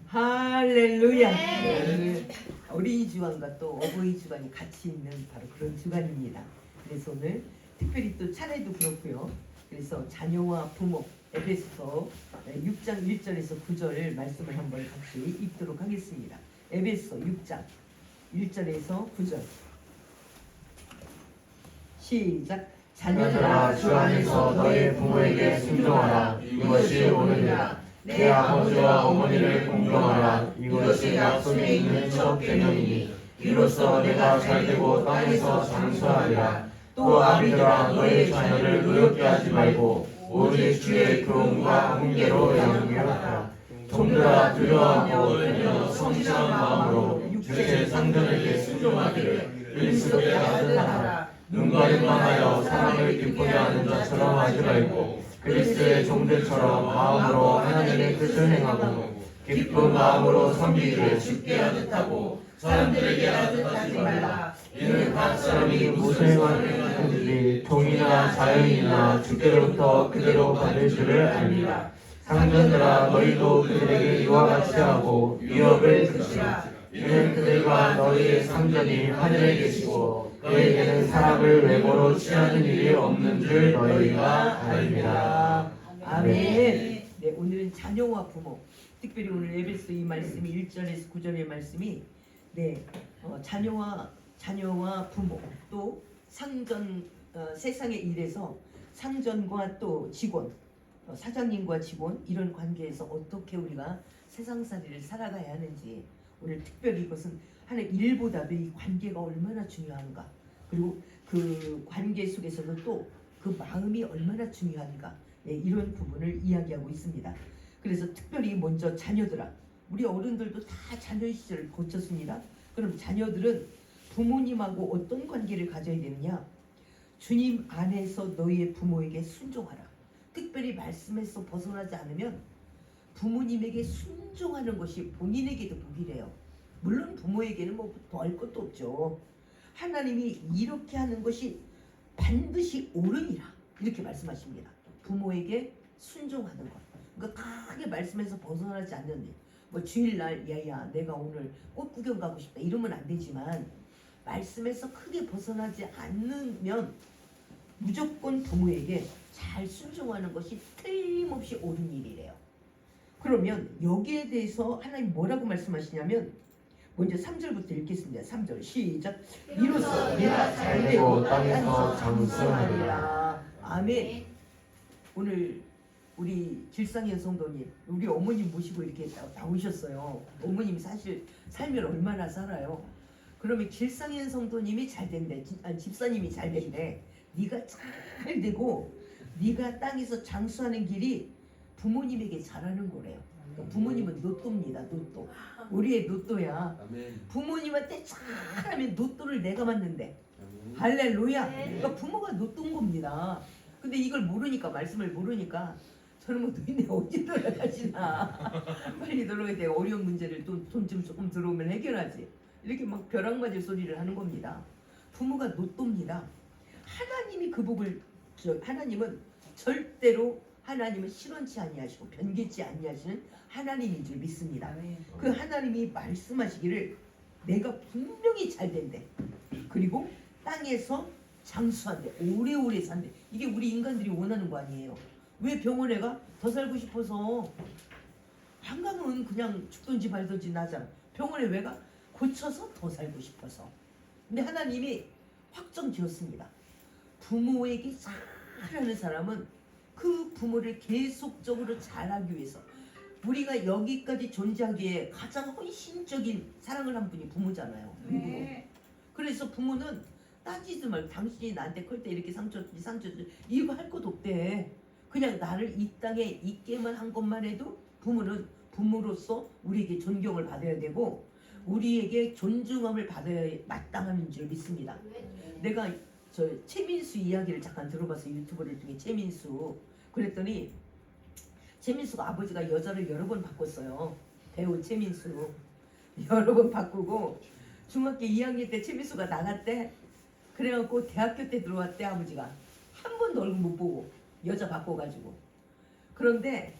할렐루야. 네. 어린이 주간과 또 어버이 주간이 같이 있는 바로 그런 주간입니다. 그래서 오늘 특별히 또 차례도 그렇고요. 그래서 자녀와 부모 에베소 6장 1절에서 9절 말씀을 한번 같이 읽도록 하겠습니다. 에베소 6장 1절에서 9절 시작. 자녀들아 주 안에서 너희 부모에게 순종하라. 이것이 옳으니라. 내 아버지와 어머니를 공경하라. 이것이 약속에 있는 첫 계명이니 이로써 내가 잘되고 땅에서 장수하리라. 또 아비들아 너희 자녀를 노엽게 하지 말고 오직 주의 교훈과 훈계로 양육하라. 종들아 두려워하고 떨며 성실한 마음으로 주의 상전에게 순종하기를 일수롭게 하듯하라. 눈가림만 하여 사람을 기쁘게 하는 자처럼 하지 말고 그리스도의 종들처럼 마음으로 하나님의 뜻을 행하고 기쁜 마음으로 섬기기를 쉽게 하듯 하고 사람들에게 하듯 하지 말라. 이는 각 사람이 무슨 행을 하든지 종이나 자연이나 주께로부터 그대로 받을 줄을 압니다. 상전들아 너희도 그들에게 이와 같이 하고 위협을 주시라. 이는 그들과 너희의 상전이 하늘에 계시고 너희에게는 사람을 외모로 취하는 일이 없는 줄 너희가 알리라. 아멘. 네, 오늘은 자녀와 부모, 특별히 오늘 에베소 이 말씀이 1절에서 9절의 말씀이 자녀와 부모 또 상전 세상의 일에서 상전과 또 직원 사장님과 직원 이런 관계에서 어떻게 우리가 세상살이를 살아가야 하는지 오늘 특별히 이것은 하나의 일보다도 이 관계가 얼마나 중요한가 그리고 그 관계 속에서는 또 그 마음이 얼마나 중요한가 네, 이런 부분을 이야기하고 있습니다. 그래서 특별히 먼저 자녀들아 우리 어른들도 다 자녀 시절을 거쳤습니다. 그럼 자녀들은 부모님하고 어떤 관계를 가져야 되느냐? 주님 안에서 너희의 부모에게 순종하라. 특별히 말씀에서 벗어나지 않으면 부모님에게 순종하는 것이 본인에게도 복이래요. 물론 부모에게는 뭐 더할 것도 없죠. 하나님이 이렇게 하는 것이 반드시 옳으니라 이렇게 말씀하십니다. 부모에게 순종하는 것. 그러니까 크게 말씀에서 벗어나지 않는데 뭐 주일날 야야 내가 오늘 꽃 구경 가고 싶다 이러면 안 되지만 말씀에서 크게 벗어나지 않으면 무조건 부모에게 잘 순종하는 것이 틀림없이 옳은 일이래요. 그러면 여기에 대해서 하나님 뭐라고 말씀하시냐면 먼저 3절부터 읽겠습니다. 3절 시작. 이로써 내가 잘되고 땅에서 장수하리라. 아멘. 오늘 우리 길상현 성도님 우리 어머님 모시고 이렇게 나오셨어요. 어머님이 사실 삶을 얼마나 살아요. 그러면 길상현 성도님이 잘 된대. 집사님이 잘 된대. 네가 잘 되고 네가 땅에서 장수하는 길이 부모님에게 잘하는 거래요. 부모님은 로또입니다. 로또. 우리의 로또야. 부모님한테 잘하면 로또를 내가 맞는데. 할렐루야. 그러니까 부모가 로또인 겁니다. 근데 이걸 모르니까 말씀을 모르니까 저는 뭐 너희네 어디 돌아가시나 빨리 돌아가야 돼. 어려운 문제를 돈 좀 조금 들어오면 해결하지. 이렇게 막 벼락 맞을 소리를 하는 겁니다. 부모가 로또입니다. 하나님이 그 복을 하나님은 절대로 하나님은 실언치 아니하시고 변개치 아니하시는 하나님인 줄 믿습니다. 그 하나님이 말씀하시기를 내가 분명히 잘 된대. 그리고 땅에서 장수한대. 오래오래 산대. 이게 우리 인간들이 원하는 거 아니에요. 왜 병원에 가? 더 살고 싶어서. 한강은 그냥 죽든지 말든지 나잖아. 병원에 왜 가? 고쳐서 더 살고 싶어서. 근데 하나님이 확정 지었습니다. 부모에게 잘하는 사람은 그 부모를 계속적으로 잘하기 위해서 우리가 여기까지 존재하기에 가장 헌신적인 사랑을 한 분이 부모잖아요. 네. 그래서 부모는 따지지 말고 당신이 나한테 클 때 이렇게 상처 주지 이거 할 것 없대. 그냥 나를 이 땅에 있게만 한 것만 해도 부모는 부모로서 우리에게 존경을 받아야 되고 우리에게 존중함을 받아야 마땅한 줄 믿습니다. 내가 저 최민수 이야기를 잠깐 들어봤어요. 유튜브를 통해 최민수. 그랬더니 최민수가 아버지가 여자를 여러 번 바꿨어요. 배우 최민수 여러 번 바꾸고 중학교 2학년 때 최민수가 나갔대. 그래갖고 대학교 때 들어왔대. 아버지가 한 번도 얼굴 못 보고 여자 바꿔가지고. 그런데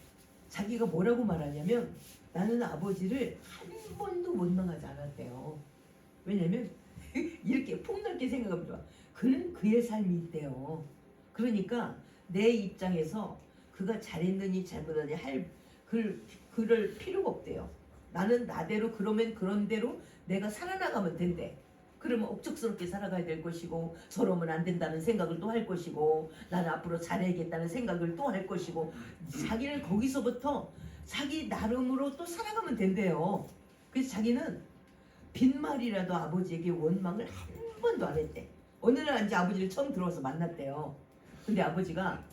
자기가 뭐라고 말하냐면 나는 아버지를 한 번도 원망하지 않았대요. 왜냐면 이렇게 폭넓게 생각하면 좋아. 그는 그의 삶이 있대요. 그러니까 내 입장에서 그가 잘했느니 잘못하느니 그럴 필요가 없대요. 나는 나대로 그러면 그런 대로 내가 살아나가면 된대. 그러면 억척스럽게 살아가야 될 것이고 저러면 안 된다는 생각을 또 할 것이고 나는 앞으로 잘해야겠다는 생각을 또 할 것이고 자기는 거기서부터 자기 나름으로 또 살아가면 된대요. 그래서 자기는 빈말이라도 아버지에게 원망을 한 번도 안 했대. 어느 날 이제 아버지를 처음 들어와서 만났대요. 근데 아버지가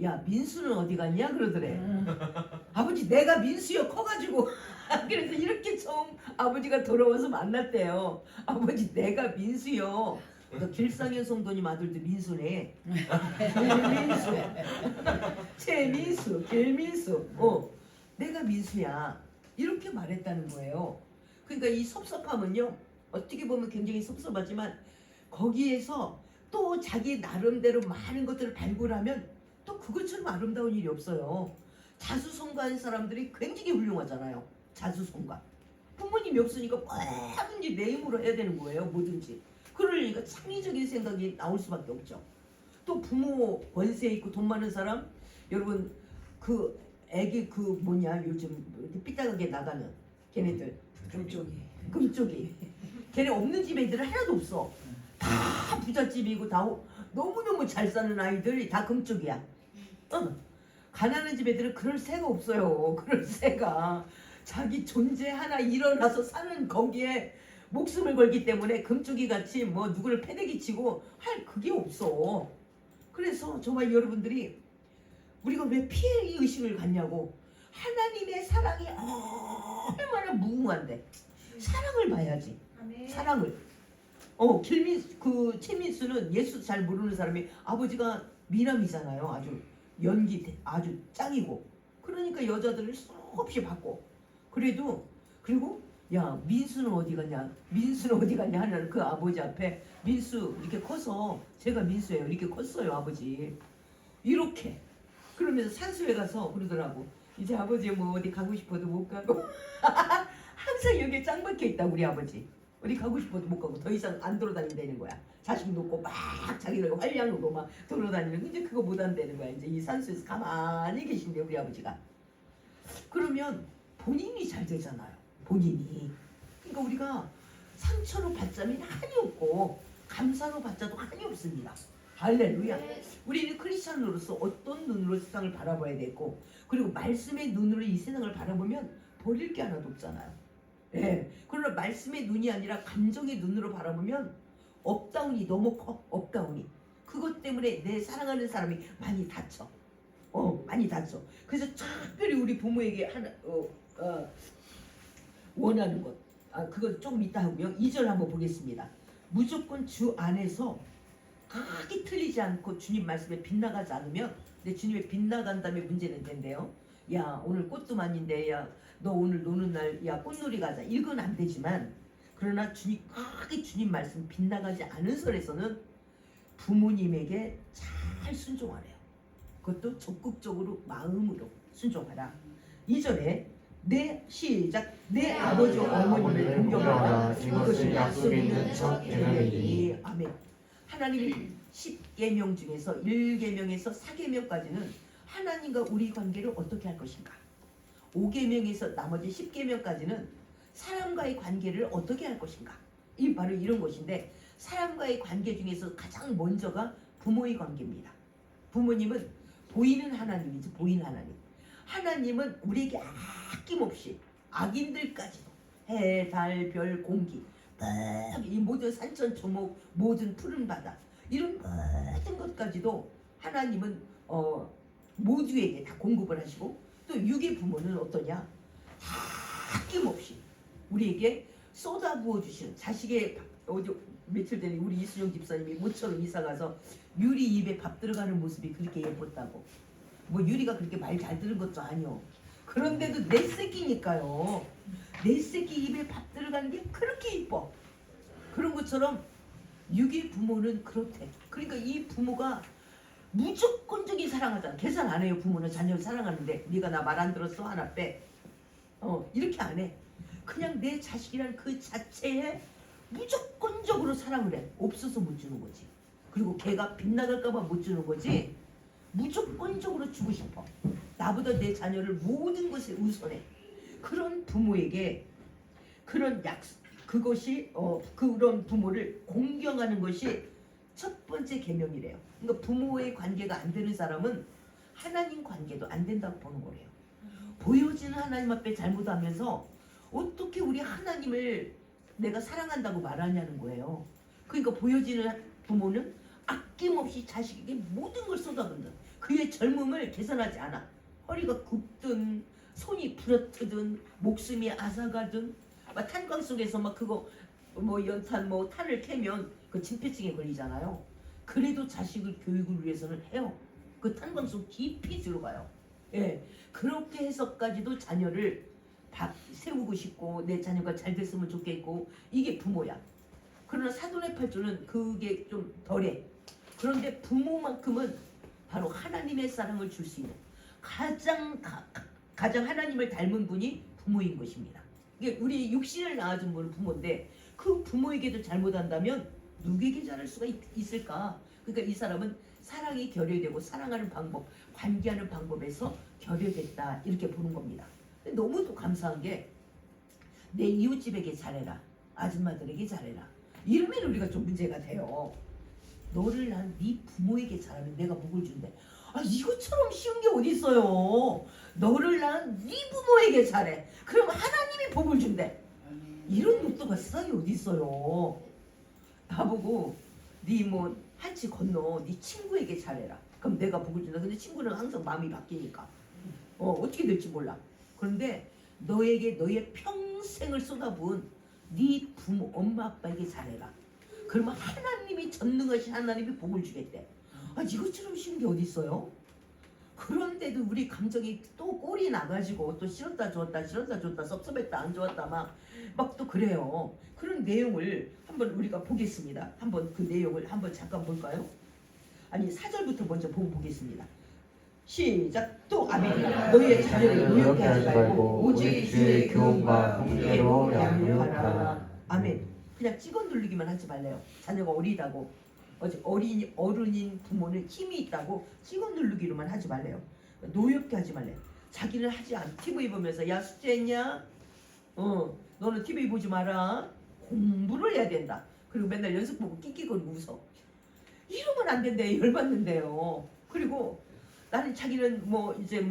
야 민수는 어디 갔냐 그러더래. 아버지 내가 민수여 커가지고 그래서 이렇게 처음 아버지가 돌아와서 만났대요. 아버지 내가 민수여. 너 길상현 성도님 아들도 민수네. 길민수 최민수 길민수 내가 민수야 이렇게 말했다는 거예요. 그러니까 이 섭섭함은요 어떻게 보면 굉장히 섭섭하지만 거기에서 또 자기 나름대로 많은 것들을 발굴하면 또 그것처럼 아름다운 일이 없어요. 자수성가한 사람들이 굉장히 훌륭하잖아요. 자수성가. 부모님이 없으니까 뭐든지 내 힘으로 해야 되는 거예요. 뭐든지. 그러니까 창의적인 생각이 나올 수밖에 없죠. 또 부모 권세 있고 돈 많은 사람 여러분 그 애기 그 뭐냐 요즘 이렇게 삐딱하게 나가는 걔네들 금쪽이 걔네 없는 집 애들은 하나도 없어. 다 부잣집이고 다 너무너무 잘 사는 아이들이 다 금쪽이야. 가난한 집 애들은 그럴 새가 없어요. 그럴 새가 자기 존재 하나 일어나서 사는 거기에 목숨을 걸기 때문에 금쪽이 같이 뭐 누구를 패대기 치고 할 그게 없어. 그래서 정말 여러분들이 우리가 왜 피해 의식을 갖냐고. 하나님의 사랑이 얼마나 무궁한데 사랑을 봐야지. 사랑을. 최민수는 예수 잘 모르는 사람이 아버지가 미남이잖아요. 아주 연기 아주 짱이고. 그러니까 여자들을 수없이 받고. 그리고 야 민수는 어디 갔냐? 민수는 어디 갔냐 하는 그 아버지 앞에 민수 이렇게 커서 제가 민수예요. 이렇게 컸어요 아버지. 이렇게. 그러면서 산수에 가서 그러더라고. 이제 아버지 뭐 어디 가고 싶어도 못 가고 항상 여기에 짱 박혀 있다 우리 아버지. 어디 가고 싶어도 못 가고 더 이상 안 돌아다닌다는 거야. 자식 놓고 막 자기를 활량으로 막 돌아다니는. 이제 그거 못 한다는 거야. 이제 이 산수에서 가만히 계신데 우리 아버지가. 그러면 본인이 잘 되잖아요. 본인이. 그러니까 우리가 상처로 받자면 한이 없고 감사로 받자도 한이 없습니다. 할렐루야. 우리는 크리스찬으로서 어떤 눈으로 세상을 바라봐야 되고 그리고 말씀의 눈으로 이 세상을 바라보면 버릴 게 하나도 없잖아요. 예. 그러나 말씀의 눈이 아니라 감정의 눈으로 바라보면 업다운이 너무 커. 업다운이. 그것 때문에 내 사랑하는 사람이 많이 다쳐. 많이 다쳐. 그래서 특별히 우리 부모에게 원하는 것. 그거 조금 이따 하고요. 2절 한번 보겠습니다. 무조건 주 안에서 크게 틀리지 않고 주님 말씀에 빗나가지 않으면 근데 주님의 빗나간다면 문제는 된대요. 야 오늘 꽃두만인데 야 너 오늘 노는 날 야 꽃놀이 가자 이건 안 되지만 그러나 크게 주님 말씀 빗나가지 않은 선에서는 부모님에게 잘 순종하래요. 그것도 적극적으로 마음으로 순종하라. 2절에 내 아버지와 어머니를 공경하라. 이것이 약속에 있는 첫 계명이니. 아멘. 하나님이 10계명 중에서 1계명에서 4계명까지는 하나님과 우리 관계를 어떻게 할 것인가. 5계명에서 나머지 10계명까지는 사람과의 관계를 어떻게 할 것인가. 이 바로 이런 것인데 사람과의 관계 중에서 가장 먼저가 부모의 관계입니다. 부모님은 보이는 하나님이지. 보이는 하나님. 하나님은 우리에게 아낌없이 악인들까지도 해, 달, 별, 공기 이 모든 산천초목 모든 푸른 바다 이런 모든 것까지도 하나님은 모두에게 다 공급을 하시고 또 육의 부모는 어떠냐 아낌없이 우리에게 쏟아부어 주시는 자식의 며칠 전에 우리 이순영 집사님이 모처럼 이사가서 유리 입에 밥 들어가는 모습이 그렇게 예뻤다고. 뭐 유리가 그렇게 말 잘 들은 것도 아니요. 그런데도 내 새끼니까요. 내 새끼 입에 밥 들어가는 게 그렇게 이뻐. 그런 것처럼 육의 부모는 그렇대. 그러니까 이 부모가 무조건적인 사랑하잖아. 계산 안 해요. 부모는 자녀를 사랑하는데 네가 나 말 안 들었어? 하나 빼. 이렇게 안 해. 그냥 내 자식이란 그 자체에 무조건적으로 사랑을 해. 없어서 못 주는 거지. 그리고 걔가 빗나갈까봐 못 주는 거지. 무조건적으로 주고 싶어. 나보다 내 자녀를 모든 것에 우선해. 그런 부모에게 그런 그것이 그런 부모를 공경하는 것이 첫 번째 계명이래요. 그러니까 부모의 관계가 안 되는 사람은 하나님 관계도 안 된다고 보는 거래요. 보여지는 하나님 앞에 잘못하면서 어떻게 우리 하나님을 내가 사랑한다고 말하냐는 거예요. 그러니까 보여지는 부모는 아낌없이 자식에게 모든 걸 쏟아붓는, 그의 젊음을 계산하지 않아. 허리가 굽든 손이 부러뜨든 목숨이 앗아가든 막 탄광 속에서 막 그거 뭐 연탄 뭐 탄을 캐면 그 진폐증에 걸리잖아요. 그래도 자식을 교육을 위해서는 해요. 그 탄광 속 깊이 들어가요. 예, 그렇게 해서까지도 자녀를 세우고 싶고 내 자녀가 잘 됐으면 좋겠고, 이게 부모야. 그러나 사돈의 팔조는 그게 좀 덜해. 그런데 부모만큼은 바로 하나님의 사랑을 줄 수 있는 가장 하나님을 닮은 분이 부모인 것입니다. 이게 우리 육신을 낳아준 분은 부모인데 그 부모에게도 잘못한다면 누구에게 잘할 수가 있을까? 그러니까 이 사람은 사랑이 결여되고 사랑하는 방법, 관계하는 방법에서 결여됐다, 이렇게 보는 겁니다. 너무도 감사한 게 내 이웃집에게 잘해라, 아줌마들에게 잘해라, 이러면 우리가 좀 문제가 돼요. 너를 난 네 부모에게 잘하면 내가 복을 준대. 이것처럼 쉬운 게 어디 있어요. 너를 난 네 부모에게 잘해, 그럼 하나님이 복을 준대. 이런 목도가 세상에 어디 있어요. 나보고 네 뭐 한치 건너 네 친구에게 잘해라, 그럼 내가 복을 준다. 근데 친구는 항상 마음이 바뀌니까 어떻게 될지 몰라. 그런데 너에게 너의 평생을 쏟아부은 네 부모, 엄마, 아빠에게 잘해라. 그러면 하나님이 전능하신 하나님이 복을 주겠대. 이것처럼 쉬운 게 어디 있어요? 그런데도 우리 감정이 또 꼴이 나가지고 또 싫었다 좋았다 싫었다 좋았다 섭섭했다 안 좋았다 막 또 그래요. 그런 내용을 한번 우리가 보겠습니다. 한번 그 내용을 한번 잠깐 볼까요? 4절부터 먼저 보겠습니다. 시작. 또 아멘이라. 너희의 자녀를 노엽게 하지 말고 오직 주의 교훈과 훈계로 양육하라. 아멘. 그냥 찍어 누르기만 하지 말래요. 자녀가 어리다고, 어른인 부모는 힘이 있다고 찍어 누르기로만 하지 말래요. 노엽게 하지 말래요. 자기는 하지 않. TV 보면서 야 숙제했냐? 너는 TV 보지 마라. 공부를 해야 된다. 그리고 맨날 연습 보고 끽끽거리고 웃어. 이러면 안 된대. 열받는데요. 그리고 나는 자기는 이제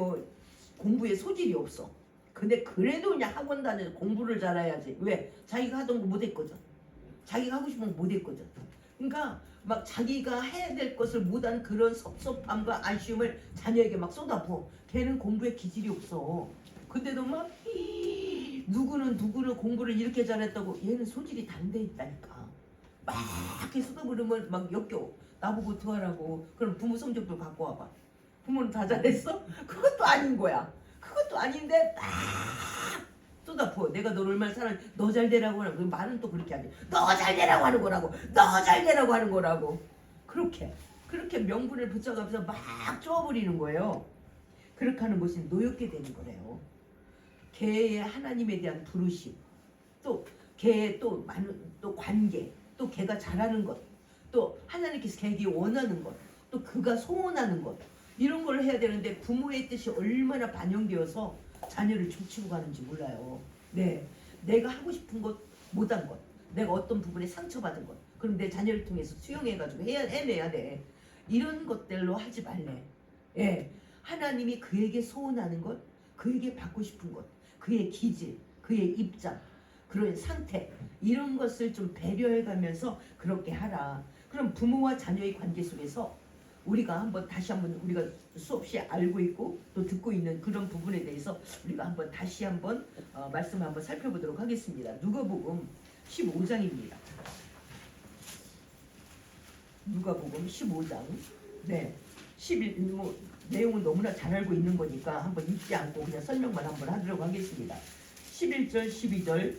공부에 소질이 없어. 근데 그래도 그냥 학원 다녀서 공부를 잘해야지. 왜? 자기가 하던 거 못했거든. 자기가 하고 싶은 거 못했거든. 그러니까 막 자기가 해야 될 것을 못한 그런 섭섭함과 아쉬움을 자녀에게 막 쏟아부어. 걔는 공부에 기질이 없어. 근데도 막 누구는 공부를 이렇게 잘했다고, 얘는 소질이 단 데 있다니까. 막 이렇게 쏟아부으면 막 역겨워. 나보고 어떡하라고. 그럼 부모 성적표 갖고 와봐. 부모는 다 잘했어? 그것도 아닌 거야. 그것도 아닌데 막 쏟아부어. 내가 너를 얼마나 사랑해. 너 잘 되라고 하는. 말은 또 그렇게 하지. 너 잘 되라고 하는 거라고. 너 잘 되라고 하는 거라고. 그렇게 명분을 붙여가면서 막 쪼아버리는 거예요. 그렇게 하는 것이 노엽게 되는 거래요. 걔의 하나님에 대한 부르심, 또 걔의 또 관계, 또 걔가 잘하는 것, 또 하나님께서 걔에게 원하는 것, 또 그가 소원하는 것, 이런 걸 해야 되는데 부모의 뜻이 얼마나 반영되어서 자녀를 쫓치고 가는지 몰라요. 네, 내가 하고 싶은 것, 못한 것, 내가 어떤 부분에 상처받은 것, 그럼 내 자녀를 통해서 수용해가지고 해내야 돼. 이런 것들로 하지 말래. 예, 하나님이 그에게 소원하는 것, 그에게 받고 싶은 것, 그의 기질, 그의 입장, 그런 상태, 이런 것을 좀 배려해가면서 그렇게 하라. 그럼 부모와 자녀의 관계 속에서 우리가 다시 한번 우리가 수없이 알고 있고 또 듣고 있는 그런 부분에 대해서 우리가 다시 한번 말씀을 한번 살펴보도록 하겠습니다. 누가복음 15장입니다. 누가복음 15장. 네. 11 내용은 너무나 잘 알고 있는 거니까 한번 읽지 않고 그냥 설명만 한번 하도록 하겠습니다. 11절 12절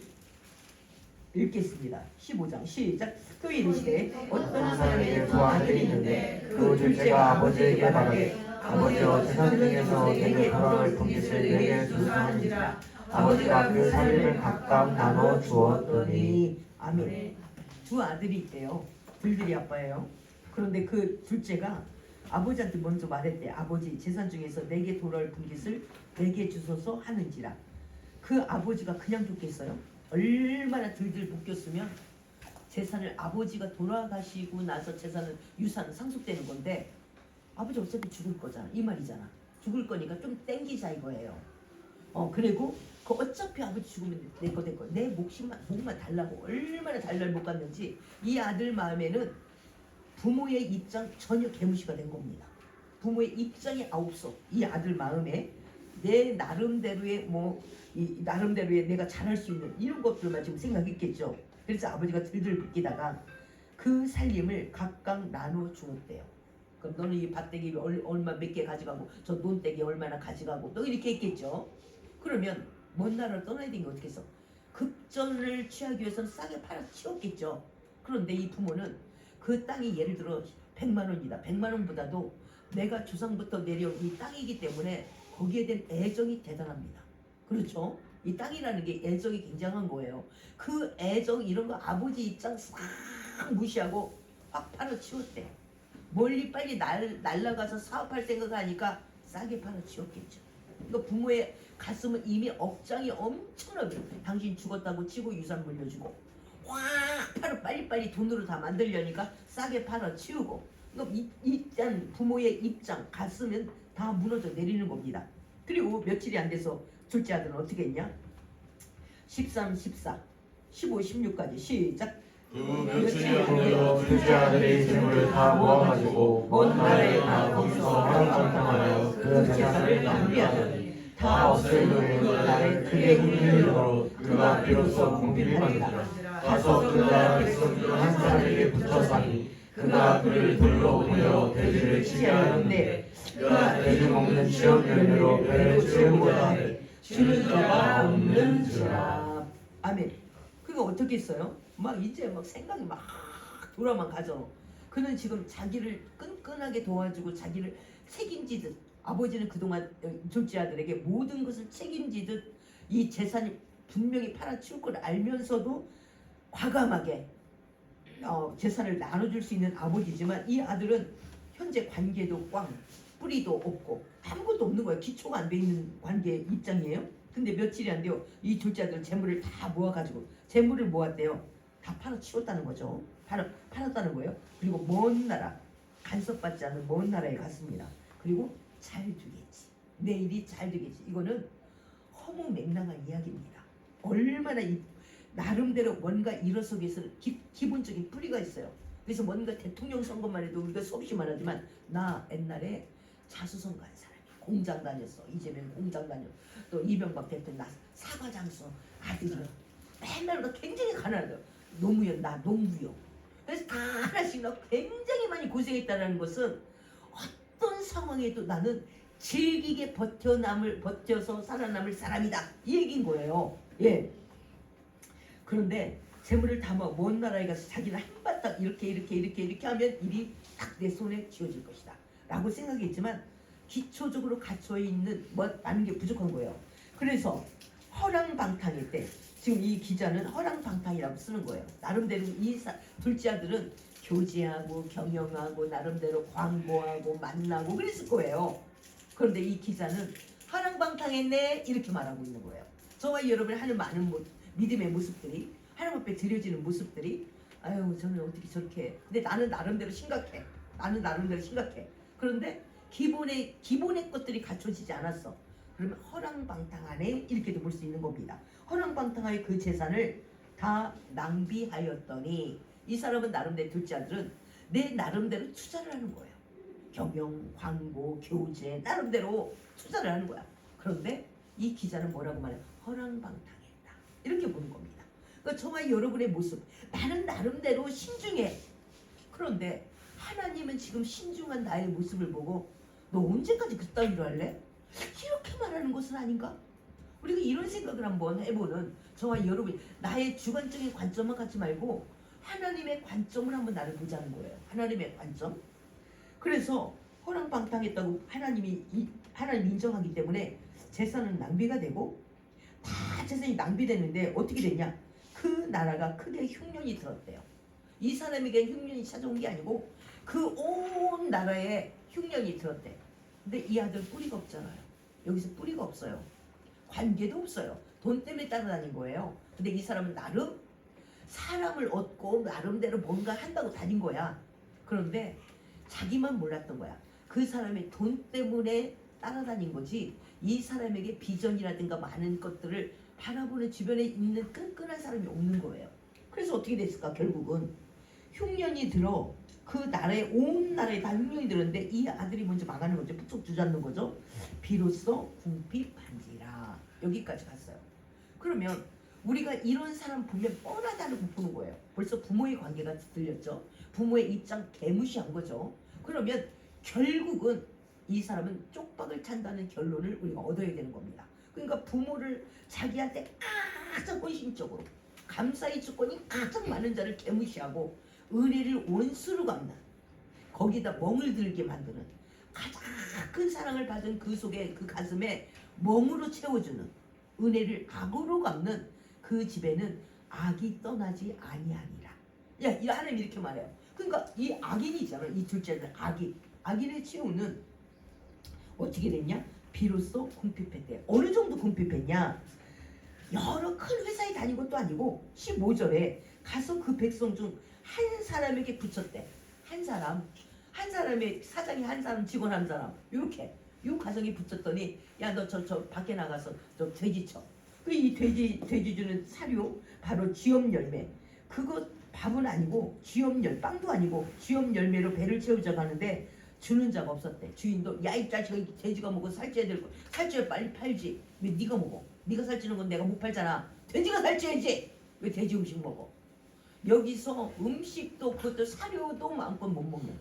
읽겠습니다. 15장 시작. 또 이르시되 어떤 사람에게 두 아들이 있는데 그 둘째가 아버지에게 말하되 아버지여 세상 중에서 내게 영광을 품기를 내게 주소서한지라. 아버지가 그 살림을 각각 나눠 주었더니. 아멘. 두 아들이 있대요. 둘들이 아빠예요. 그런데 그 둘째가 아버지한테 먼저 말했대. 아버지, 재산 중에서 내게 돌아올 분깃을 내게 주소서 하는지라. 그 아버지가 그냥 줬겠어요? 얼마나 들들 볶였으면 재산을, 아버지가 돌아가시고 나서 재산은 유산은 상속되는 건데 아버지 어차피 죽을 거잖아, 이 말이잖아. 죽을 거니까 좀 땡기자 이거예요. 그리고 그 어차피 아버지 죽으면 내 거 내 목만 달라고 얼마나 달달 볶았는지 이 아들 마음에는 부모의 입장 전혀 개무시가 된 겁니다. 부모의 입장이 없어. 이 아들 마음에 내 나름대로의 나름대로의 내가 잘할 수 있는 이런 것들만 지금 생각했겠죠. 그래서 아버지가 들들 볶이다가 그 살림을 각각 나눠 주었대요. 그럼 너는 이 밭대기 얼마 몇 개 가져가고 저 논대기 얼마나 가져가고 또 이렇게 했겠죠. 그러면 먼 나라를 떠나야 되는 게 어떻게 했어? 급전을 취하기 위해서는 싸게 팔아 치웠겠죠. 그런데 이 부모는 그 땅이 예를 들어 100만 원이다. 100만 원보다도 내가 조상부터 내려온 이 땅이기 때문에 거기에 대한 애정이 대단합니다. 그렇죠? 이 땅이라는 게 애정이 굉장한 거예요. 그 애정 이런 거 아버지 입장 싹 무시하고 확 팔아 치웠대. 멀리 빨리 날라가서 사업할 생각하니까 싸게 팔아 치웠겠죠. 그러니까 부모의 가슴은 이미 억장이 엄청나게 당신 죽었다고 치고 유산 물려주고 확 팔아 빨리빨리 돈으로 다 만들려니까 싸게 팔아 치우고 그러니까 일단 부모의 입장 가슴은 다 무너져 내리는 겁니다. 그리고 며칠이 안 돼서 둘째 아들은 어떻게 했냐? 13, 14, 15, 16까지 시작. 며칠이 후로 둘째 아들이 재물을 다 모아가지고 먼 나라에 가 거기서 화랑방탕하여 그 재산을 낭비하더니 다 없애고 그 나라에 크게 힘들므로 그가 비로소 공핍하니라. 가서 그가 백성 중 한 사람에게 붙어 사니 그가 그를 돌로 보여 돼지를 치게 하였는데 그가 돼지 먹는 지역 열매로 배를 채우고자 하니 주는 자가 없는지라. 아멘. 그가 어떻게 했어요? 막 이제 막 생각이 막 돌아만 가죠. 그는 지금 자기를 끈끈하게 도와주고 자기를 책임지듯 아버지는 그동안 둘째 아들에게 모든 것을 책임지듯 이 재산이 분명히 팔아치울 걸 알면서도 과감하게 재산을 나눠줄 수 있는 아버지지만 이 아들은 현재 관계도 꽝, 뿌리도 없고 아무것도 없는 거예요. 기초가 안 돼 있는 관계 입장이에요. 근데 며칠이 안 돼요. 이 둘째 아들 재물을 다 모아가지고 재물을 모았대요. 다 팔아치웠다는 거죠. 팔았다는 거예요. 그리고 먼 나라, 간섭받지 않는 먼 나라에 갔습니다. 그리고 잘 되겠지. 내일이 잘 되겠지. 이거는 허무맹랑한 이야기입니다. 얼마나 나름대로 뭔가 일어서기 위해서는 기본적인 뿌리가 있어요. 그래서 뭔가 대통령 선거만 해도 우리가 수없이 말하지만 나 옛날에 자수성 간 사람이 공장 다녔어. 이재명 공장 다녔어. 또 이명박 대통령 나 사과장수 아들이야. 맨날 나 굉장히 가난하다. 노무현 나 농부요. 그래서 다 하나씩 나 굉장히 많이 고생했다는 것은 어떤 상황에도 나는 즐기게 버텨서 살아남을 사람이다. 이 얘기인 거예요. 예. 그런데 재물을 담아 먼 나라에 가서 자기는 한바탕 이렇게 하면 일이 딱 내 손에 쥐어질 것이다 라고 생각했지만 기초적으로 갖춰있는 많은 게 부족한 거예요. 그래서 허랑방탕일 때 지금 이 기자는 허랑방탕이라고 쓰는 거예요. 나름대로 이 둘째 아들은 교제하고 경영하고 나름대로 광고하고 만나고 그랬을 거예요. 그런데 이 기자는 허랑방탕했네 이렇게 말하고 있는 거예요. 저와 여러분이 하는 많은 믿음의 모습들이 하나님 앞에 드려지는 모습들이 아유 저는 어떻게 저렇게 근데 나는 나름대로 심각해. 그런데 기본의 것들이 갖춰지지 않았어. 그러면 허랑방탕하네 이렇게도 볼 수 있는 겁니다. 허랑방탕하여 그 재산을 다 낭비하였더니 이 사람은 나름대로 둘째 아들은 내 나름대로 투자를 하는 거예요. 경영, 광고, 교제 나름대로 투자를 하는 거야. 그런데 이 기자는 뭐라고 말해요? 허랑방탕했다 이렇게 보는 겁니다. 그러니까 저와 여러분의 모습 나는 나름대로 신중해. 그런데 하나님은 지금 신중한 나의 모습을 보고 너 언제까지 그따위로 할래? 이렇게 말하는 것은 아닌가? 우리가 이런 생각을 한번 해보는 저와 여러분 나의 주관적인 관점만 갖지 말고 하나님의 관점을 한번 나를 보자는 거예요. 하나님의 관점. 그래서 허랑방탕했다고 하나님 인정하기 때문에 재산은 낭비가 되고 다 재산이 낭비됐는데 어떻게 됐냐? 그 나라가 크게 흉년이 들었대요. 이 사람에게 흉년이 찾아온 게 아니고 그 온 나라에 흉년이 들었대. 근데 이 아들 뿌리가 없잖아요. 여기서 뿌리가 없어요. 관계도 없어요. 돈 때문에 따라다닌 거예요. 근데 이 사람은 나름 사람을 얻고 나름대로 뭔가 한다고 다닌 거야. 그런데 자기만 몰랐던 거야. 그 사람의 돈 때문에 따라다닌 거지 이 사람에게 비전이라든가 많은 것들을 바라보는 주변에 있는 끈끈한 사람이 없는 거예요. 그래서 어떻게 됐을까? 결국은 흉년이 들어 그 나라에 온 나라에 다 흉년이 들었는데 이 아들이 먼저 망하는 거죠. 푹 주저앉는 거죠. 비로소 궁핍한지라 여기까지 갔어요. 그러면 우리가 이런 사람 보면 뻔하다는 거 보는 거예요. 벌써 부모의 관계가 들렸죠. 부모의 입장 개무시한 거죠. 그러면 결국은 이 사람은 쪽박을 찬다는 결론을 우리가 얻어야 되는 겁니다. 그러니까 부모를 자기한테 가장 헌신적으로 감사의 조건이 가장 많은 자를 개무시하고 은혜를 원수로 갚는 거기다 멍을 들게 만드는 가장 큰 사랑을 받은 그 속에 그 가슴에 멍으로 채워주는 은혜를 악으로 갚는 그 집에는 악이 떠나지 아니하니라. 야, 이 하나님 이렇게 말해요. 그러니까 이 악인이 있잖아. 이 둘째는 악인의 치우는 어떻게 됐냐? 비로소 궁핍했대. 어느 정도 궁핍했냐? 여러 큰 회사에 다닌 것도 아니고 15절에 가서 그 백성 중 한 사람에게 붙였대. 한 사람의 사장이 한 사람, 직원 한 사람 이렇게 요 가정에 붙였더니 야 너 저 밖에 나가서 저 돼지 쳐. 이 돼지 주는 사료 바로 쥐염 열매. 그거 밥은 아니고 쥐염 빵도 아니고 쥐염 열매로 배를 채우자 가는데 주는 자가 없었대. 주인도 야 이 자식아 돼지가 먹어 살쪄야 될 거. 살쪄야 빨리 팔지. 왜 네가 먹어? 네가 살찌는 건 내가 못 팔잖아. 돼지가 살쪄야지. 왜 돼지 음식 먹어? 여기서 음식도 그것도 사료도 마음껏 못 먹는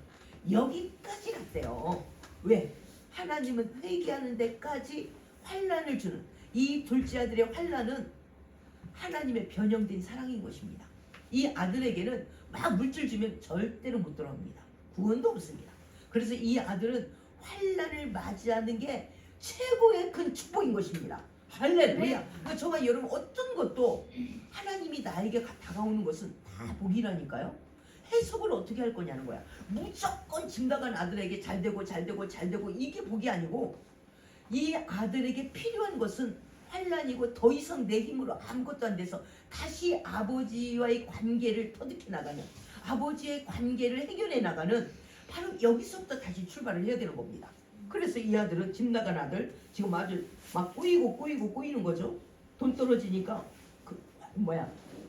여기까지 갔대요. 왜? 하나님은 회개하는 데까지 환난을 주는 이 둘째 아들의 환난은 하나님의 변형된 사랑인 것입니다. 이 아들에게는 막 물질 주면 절대로 못 돌아옵니다. 구원도 없습니다. 그래서 이 아들은 환난을 맞이하는 게 최고의 큰 축복인 것입니다. 할렐루야. 그러니까 저와 여러분 어떤 것도 하나님이 나에게 다가오는 것은 다 복이라니까요. 해석을 어떻게 할 거냐는 거야. 무조건 집 나간 아들에게 잘 되고 이게 복이 아니고 이 아들에게 필요한 것은 환난이고 더 이상 내 힘으로 아무것도 안 돼서 다시 아버지와의 관계를 터득해 나가는 아버지의 관계를 해결해 나가는 바로 여기서부터 다시 출발을 해야 되는 겁니다. 그래서 이 아들은 집 나간 아들 지금 아주 막 꼬이는 거죠. 돈 떨어지니까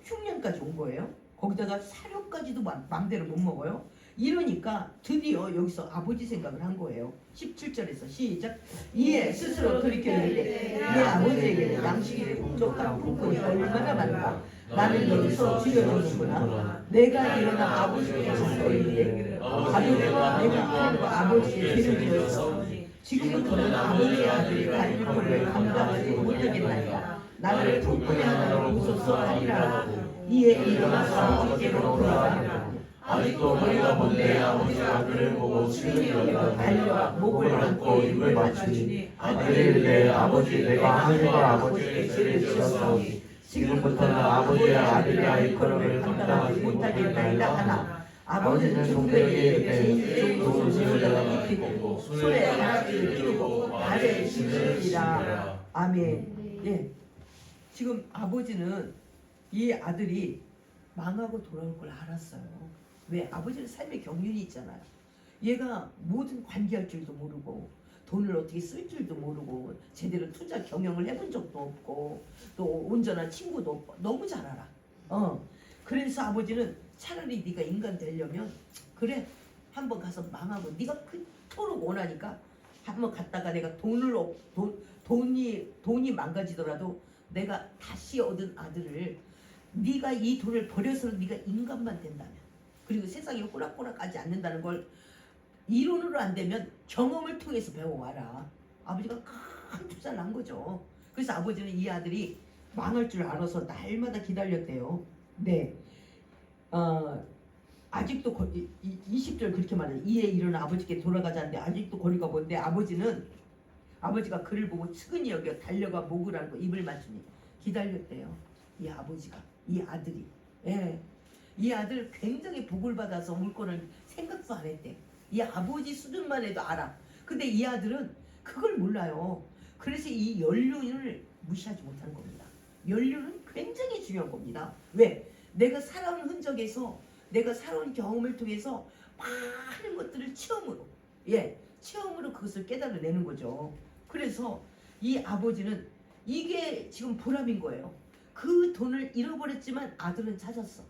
흉년까지 온 거예요. 거기다가 사료까지도 맘대로 못 먹어요. 이러니까 드디어 여기서 아버지 생각을 한 거예요. 17절에서 시작. 이에 스스로 돌이켜이르되 내 아버지에게는 양식이 풍족한 풍권이 얼마나 많은가. 나는 여기서 죽여주는구나. 내가 일어나 아버지께 전거이르되 아버지와 내가 아버지의 죄를 지었어. 지금부터는 아버지의 아들이 받을 벌을 감당하지 못하겠나이다. 나를 풍권의 하나로 웃어서 하리라. 이에 일어나서 아버지께로 돌아가니라. 아직도 허리가 먼데 아버지가 아들을 보고 친히 여겨 달려와 목을 안고 입을 맞추니 아들이 이르되 아버지 내가 하늘과 아버지의 죄를 지었사오니 지금부터는 아버지의 아들이라 일컬음을 감당하지 못하겠나이다 하나 아버지는 종들에게 이르되 좋은 짐을 입히고 손에 가지를 끼우고 발에 신으리라. 아멘. 예. 지금 아버지는 이 아들이 망하고 돌아올 걸 알았어요. 왜? 아버지는 삶의 경륜이 있잖아요. 얘가 모든 관계할 줄도 모르고 돈을 어떻게 쓸 줄도 모르고 제대로 투자 경영을 해본 적도 없고 또 온전한 친구도 없고 너무 잘 알아. 그래서 아버지는 차라리 네가 인간 되려면 그래 한번 가서 망하고 네가 그토록 원하니까 한번 갔다가 내가 돈이 망가지더라도 내가 다시 얻은 아들을 네가 이 돈을 버려서는 네가 인간만 된다면 그리고 세상에 호락호락하지 않는다는 걸 이론으로 안 되면 경험을 통해서 배워와라. 아버지가 큰 투자를 한 거죠. 그래서 아버지는 이 아들이 망할 줄 알아서 날마다 기다렸대요. 네. 아직도 20절 그렇게 말해요. 이에 일어나 아버지께 돌아가자는데 아직도 거리가 먼데 아버지가 그를 보고 측은히 여겨 달려가 목을 안고 입을 맞추니 기다렸대요. 이 아버지가, 이 아들이. 예. 이 아들 굉장히 복을 받아서 물건을 생각도 안 했대. 이 아버지 수준만 해도 알아. 근데 이 아들은 그걸 몰라요. 그래서 이 연륜을 무시하지 못하는 겁니다. 연륜은 굉장히 중요한 겁니다. 왜? 내가 살아온 흔적에서, 내가 살아온 경험을 통해서 많은 것들을 체험으로, 체험으로 그것을 깨달아내는 거죠. 그래서 이 아버지는 이게 지금 보람인 거예요. 그 돈을 잃어버렸지만 아들은 찾았어.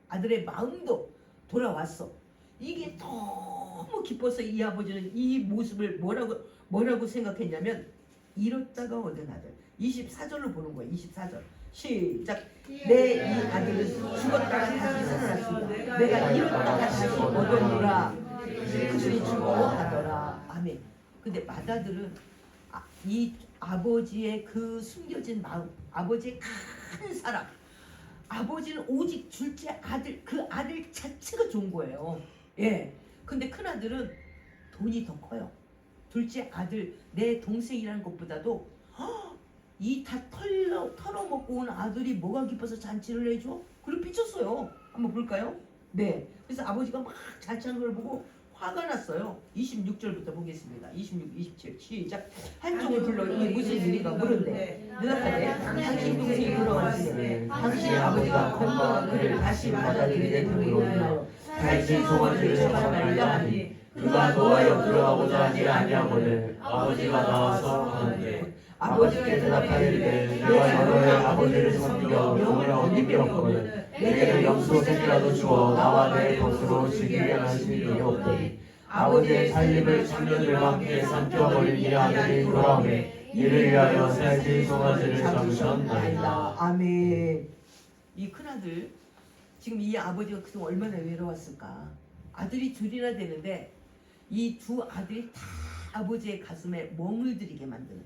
아들의 마음도 돌아왔어. 이게 너무 기뻐서 이 아버지는 이 모습을 뭐라고 생각했냐면, 잃었다가 얻은 아들. 24절로 보는 거예요. 24절. 시작. 내 이 아들은 죽었다가 다시 살아났습니다. 내가 잃었다가 다시 얻었노라. 그들이 죽어하더라. 아멘. 근데 맏아들은 이 아버지의 그 숨겨진 마음, 아버지의 큰 사랑, 아버지는 오직 둘째 아들, 그 아들 자체가 좋은 거예요. 예. 근데 큰 아들은 돈이 더 커요. 둘째 아들, 내 동생이라는 것보다도 이 다 털어먹고 온 아들이 뭐가 기뻐서 잔치를 해줘? 그리고 삐쳤어요. 한번 볼까요? 네. 그래서 아버지가 막 잔치하는 걸 보고 화가 났어요. 26절부터 보겠습니다. 26, 27 시작. 한쪽을 불러 이 무슨 일인가 물은데 대답하되 당신 동생이 돌아왔으니 당신의 아버지가 건강한 그를 다시 받아들이게 되므로 다시 송아지를 잡아말리라 하니 그가 노하여 들어가고자 하지 아니하거늘 아버지가 나와서 하는데 아버지께 대답하이르되 내가 너의 아버지를 섬겨 명을 얻기 없거늘 내게는 염소 새끼라도 주어 나와 내 것으로 즐기게 하신 일이 없더니 아버지의 살림을 장녀들과 함께 삼켜버린 이 아들이 돌아오매 이를 위하여 살찐 송아지를 잡으셨나이다. 아멘. 이 큰아들, 지금 이 아버지가 그동안 얼마나 외로웠을까. 아들이 둘이나 되는데 이 두 아들이 다 아버지의 가슴에 멍을 들이게 만드는,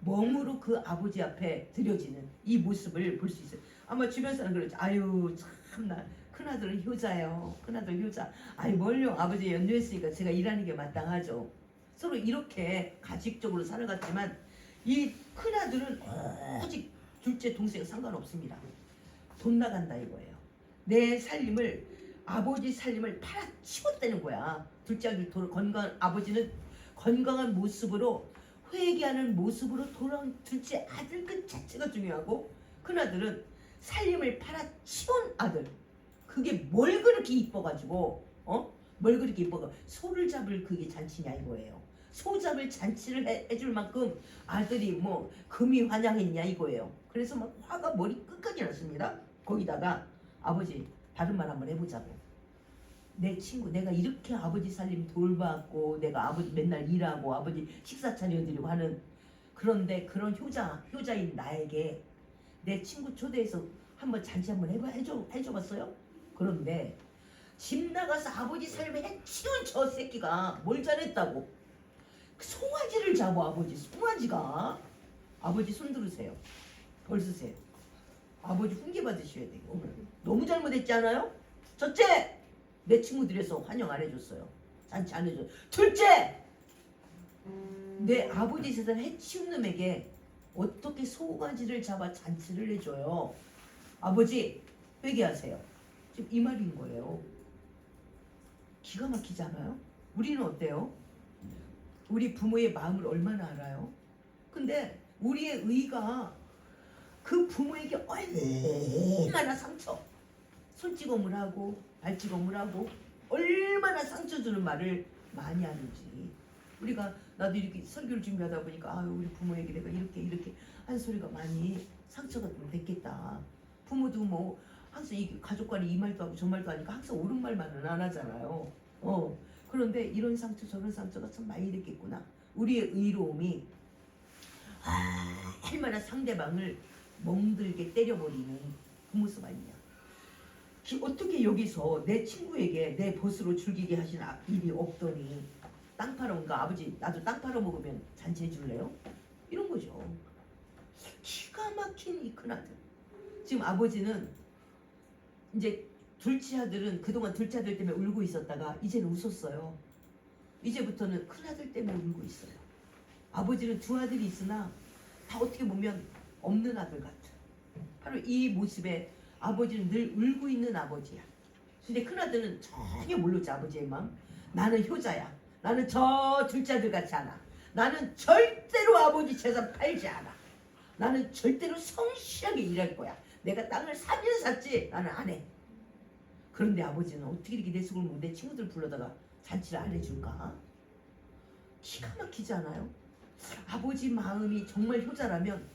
멍으로 그 아버지 앞에 들여지는 이 모습을 볼 수 있어요. 아마 주변 사람 그러죠. 아유 참나 큰아들은 효자예요. 큰아들 효자. 아유 뭘요, 아버지 연주했으니까 제가 일하는 게 마땅하죠. 서로 이렇게 가식적으로 살아갔지만 이 큰아들은 오직 둘째 동생과 상관없습니다. 돈 나간다 이거예요. 내 살림을, 아버지 살림을 팔아치웠다는 거야. 둘째 아들 아버지는 건강한 모습으로, 회개하는 모습으로 돌아온 둘째 아들 그 자체가 중요하고, 큰아들은 살림을 팔아치운 아들. 그게 뭘 그렇게 이뻐가지고, 뭘 그렇게 이뻐가 소를 잡을 그게 잔치냐 이거예요. 소 잡을 잔치를 해줄 만큼 아들이 뭐 금이 환영했냐 이거예요. 그래서 막 화가 머리 끝까지 났습니다. 거기다가 아버지 다른 말 한번 해보자고. 내 친구, 내가 이렇게 아버지 살림 돌봤고, 내가 아버지 맨날 일하고 아버지 식사 차려드리고 하는, 그런데 그런 효자인 나에게 내 친구 초대해서 한번 잔치 한번 해줘봤어요? 그런데 집 나가서 아버지 삶에 해치운 저 새끼가 뭘 잘했다고? 송아지를 잡아. 아버지 송아지가. 아버지 손 들으세요. 벌 쓰세요. 아버지 훈계 받으셔야 돼요. 너무 잘못했지 않아요? 첫째, 내 친구들에서 환영 안 해줬어요. 잔치 안 해줬어요. 둘째, 내 아버지 세상 해치운 놈에게 어떻게 송아지를 잡아 잔치를 해줘요? 아버지 회개하세요. 지금 이 말인 거예요. 기가 막히지 않아요? 우리는 어때요? 우리 부모의 마음을 얼마나 알아요? 근데 우리의 의가 그 부모에게 얼마나 상처, 손찌검을 하고 발찌검을 하고 얼마나 상처 주는 말을 많이 하는지. 우리가 나도 이렇게 설교를 준비하다 보니까 아유 우리 부모에게 내가 이렇게 한 소리가 많이 상처가 좀 됐겠다. 부모도 뭐 항상 이 가족 간에 이 말도 하고 저 말도 하니까 항상 옳은 말만은 안 하잖아요. 그런데 이런 상처 저런 상처가 참 많이 됐겠구나. 우리의 의로움이 얼마나 상대방을 멍들게 때려버리는 그 모습 아니냐. 어떻게 여기서 내 친구에게 내 벗으로 즐기게 하신 일이 없더니 땅 팔아온가. 아버지 나도 땅 팔아먹으면 잔치해 줄래요? 이런 거죠. 기가 막힌 이 큰아들. 지금 아버지는 이제 둘째 아들은 그동안 둘째 아들 때문에 울고 있었다가 이제는 웃었어요. 이제부터는 큰아들 때문에 울고 있어요. 아버지는 두 아들이 있으나 다 어떻게 보면 없는 아들 같아. 바로 이 모습에 아버지는 늘 울고 있는 아버지야. 근데 큰아들은 전혀 모르지 아버지의 마음. 나는 효자야. 나는 저 둘째 아들 같지 않아. 나는 절대로 아버지 재산 팔지 않아. 나는 절대로 성실하게 일할 거야. 내가 땅을 사면 샀지 나는 안 해. 그런데 아버지는 어떻게 이렇게 내 속을 모르고 내 친구들 불러다가 잔치를 안 해줄까? 기가 막히지 않아요? 아버지 마음이 정말 효자라면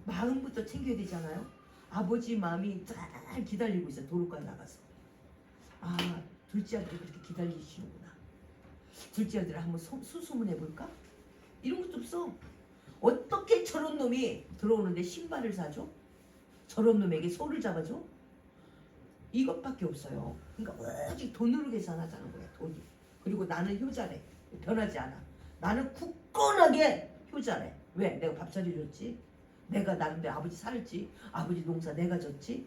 마음부터 챙겨야 되잖아요. 아버지 마음이 잘 기다리고 있어. 도로가에 나가서. 아, 둘째 아들이 그렇게 기다리시는구나. 둘째 아들을 한번 수소문해볼까? 이런 것도 없어. 어떻게 저런 놈이 들어오는데 신발을 사줘? 저런 놈에게 소를 잡아줘? 이것밖에 없어요. 그러니까 오직 돈으로 계산하자는 거야. 돈이. 그리고 나는 효자래. 변하지 않아. 나는 굳건하게 효자래. 왜? 내가 밥 차려줬지. 내가 나름대로 아버지 살지. 아버지 농사 내가 졌지.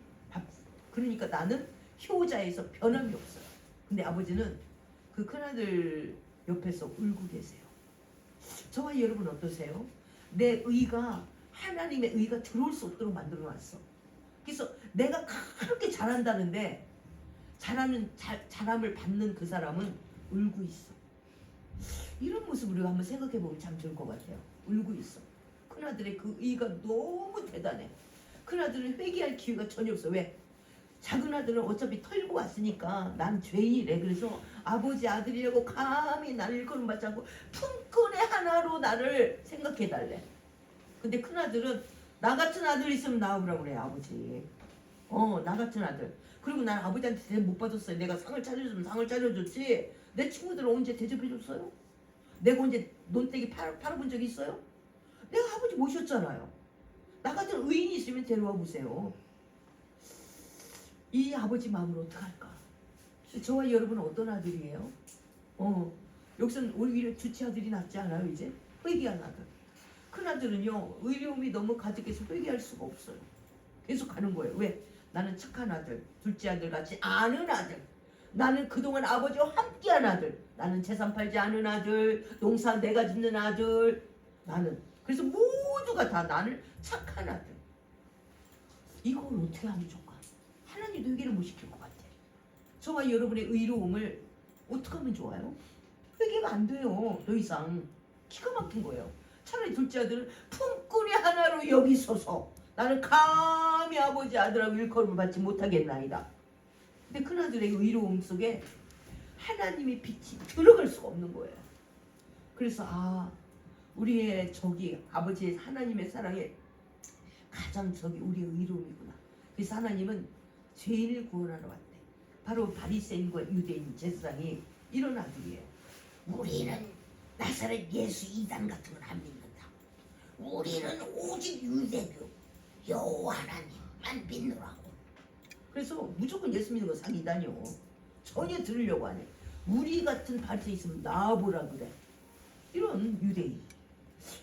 그러니까 나는 효자에서 변함이 없어요. 근데 아버지는 그 큰아들 옆에서 울고 계세요. 저와 여러분 어떠세요? 내 의가 하나님의 의가 들어올 수 없도록 만들어놨어. 그래서 내가 그렇게 잘한다는데 잘함을 받는 그 사람은 울고 있어. 이런 모습을 우리가 한번 생각해보면 참 좋을 것 같아요. 울고 있어. 큰아들의 그 의가 너무 대단해. 큰아들은 회개할 기회가 전혀 없어. 왜? 작은 아들은 어차피 털고 왔으니까 난 죄인이래. 그래서 아버지 아들이라고 감히 나를 일컬음받지 않고 품꾼의 하나로 나를 생각해달래. 근데 큰아들은 나 같은 아들 있으면 나오라고 그래. 아버지 나 같은 아들. 그리고 난 아버지한테 대접 못 받았어요. 내가 상을 차려주면 상을 차려줬지. 내 친구들은 언제 대접해줬어요? 내가 언제 논떼기 팔아본 적 있어요? 내가 아버지 모셨잖아요. 나 같은 의인이 있으면 데려와 보세요. 이 아버지 마음으로 어떡할까? 저와 여러분은 어떤 아들이에요? 여기서는 오히려 둘째 아들이 낫지 않아요? 이제 회개한 아들. 큰 아들은요 의로움이 너무 가득해서 회개할 수가 없어요. 계속 가는 거예요. 왜? 나는 착한 아들, 둘째 아들 같지 않은 아들. 나는 그동안 아버지와 함께한 아들. 나는 재산 팔지 않은 아들, 농사 내가 짓는 아들. 나는 그래서 모두가 다 나는 착한 아들. 이걸 어떻게 하면 좋을까? 하나님도 회개를 못 시킬 것 같아. 저와 여러분의 의로움을 어떻게 하면 좋아요? 회개가 안 돼요. 더 이상 기가 막힌 거예요. 차라리 둘째 아들은 품꾼의 하나로 여기 서서 나는 감히 아버지 아들하고 일컬음을 받지 못하겠나이다. 근데 큰아들의 의로움 속에 하나님의 빛이 들어갈 수가 없는 거예요. 그래서 우리의 적이 아버지의 하나님의 사랑에 가장 적이 우리의 의로움이구나. 그래서 하나님은 죄인을 구원하러 왔대. 바로 바리새인과 유대인 제사장이 이런 아들이에요. 우리는 나사렛 예수 이단 같은 건 안 믿는다. 우리는 오직 유대교 여호와 하나님만 믿노라고. 그래서 무조건 예수 믿는 거 사기다녀. 전혀 들으려고 안 해. 우리 같은 바리새인 있으면 나와보라 그래. 이런 유대인.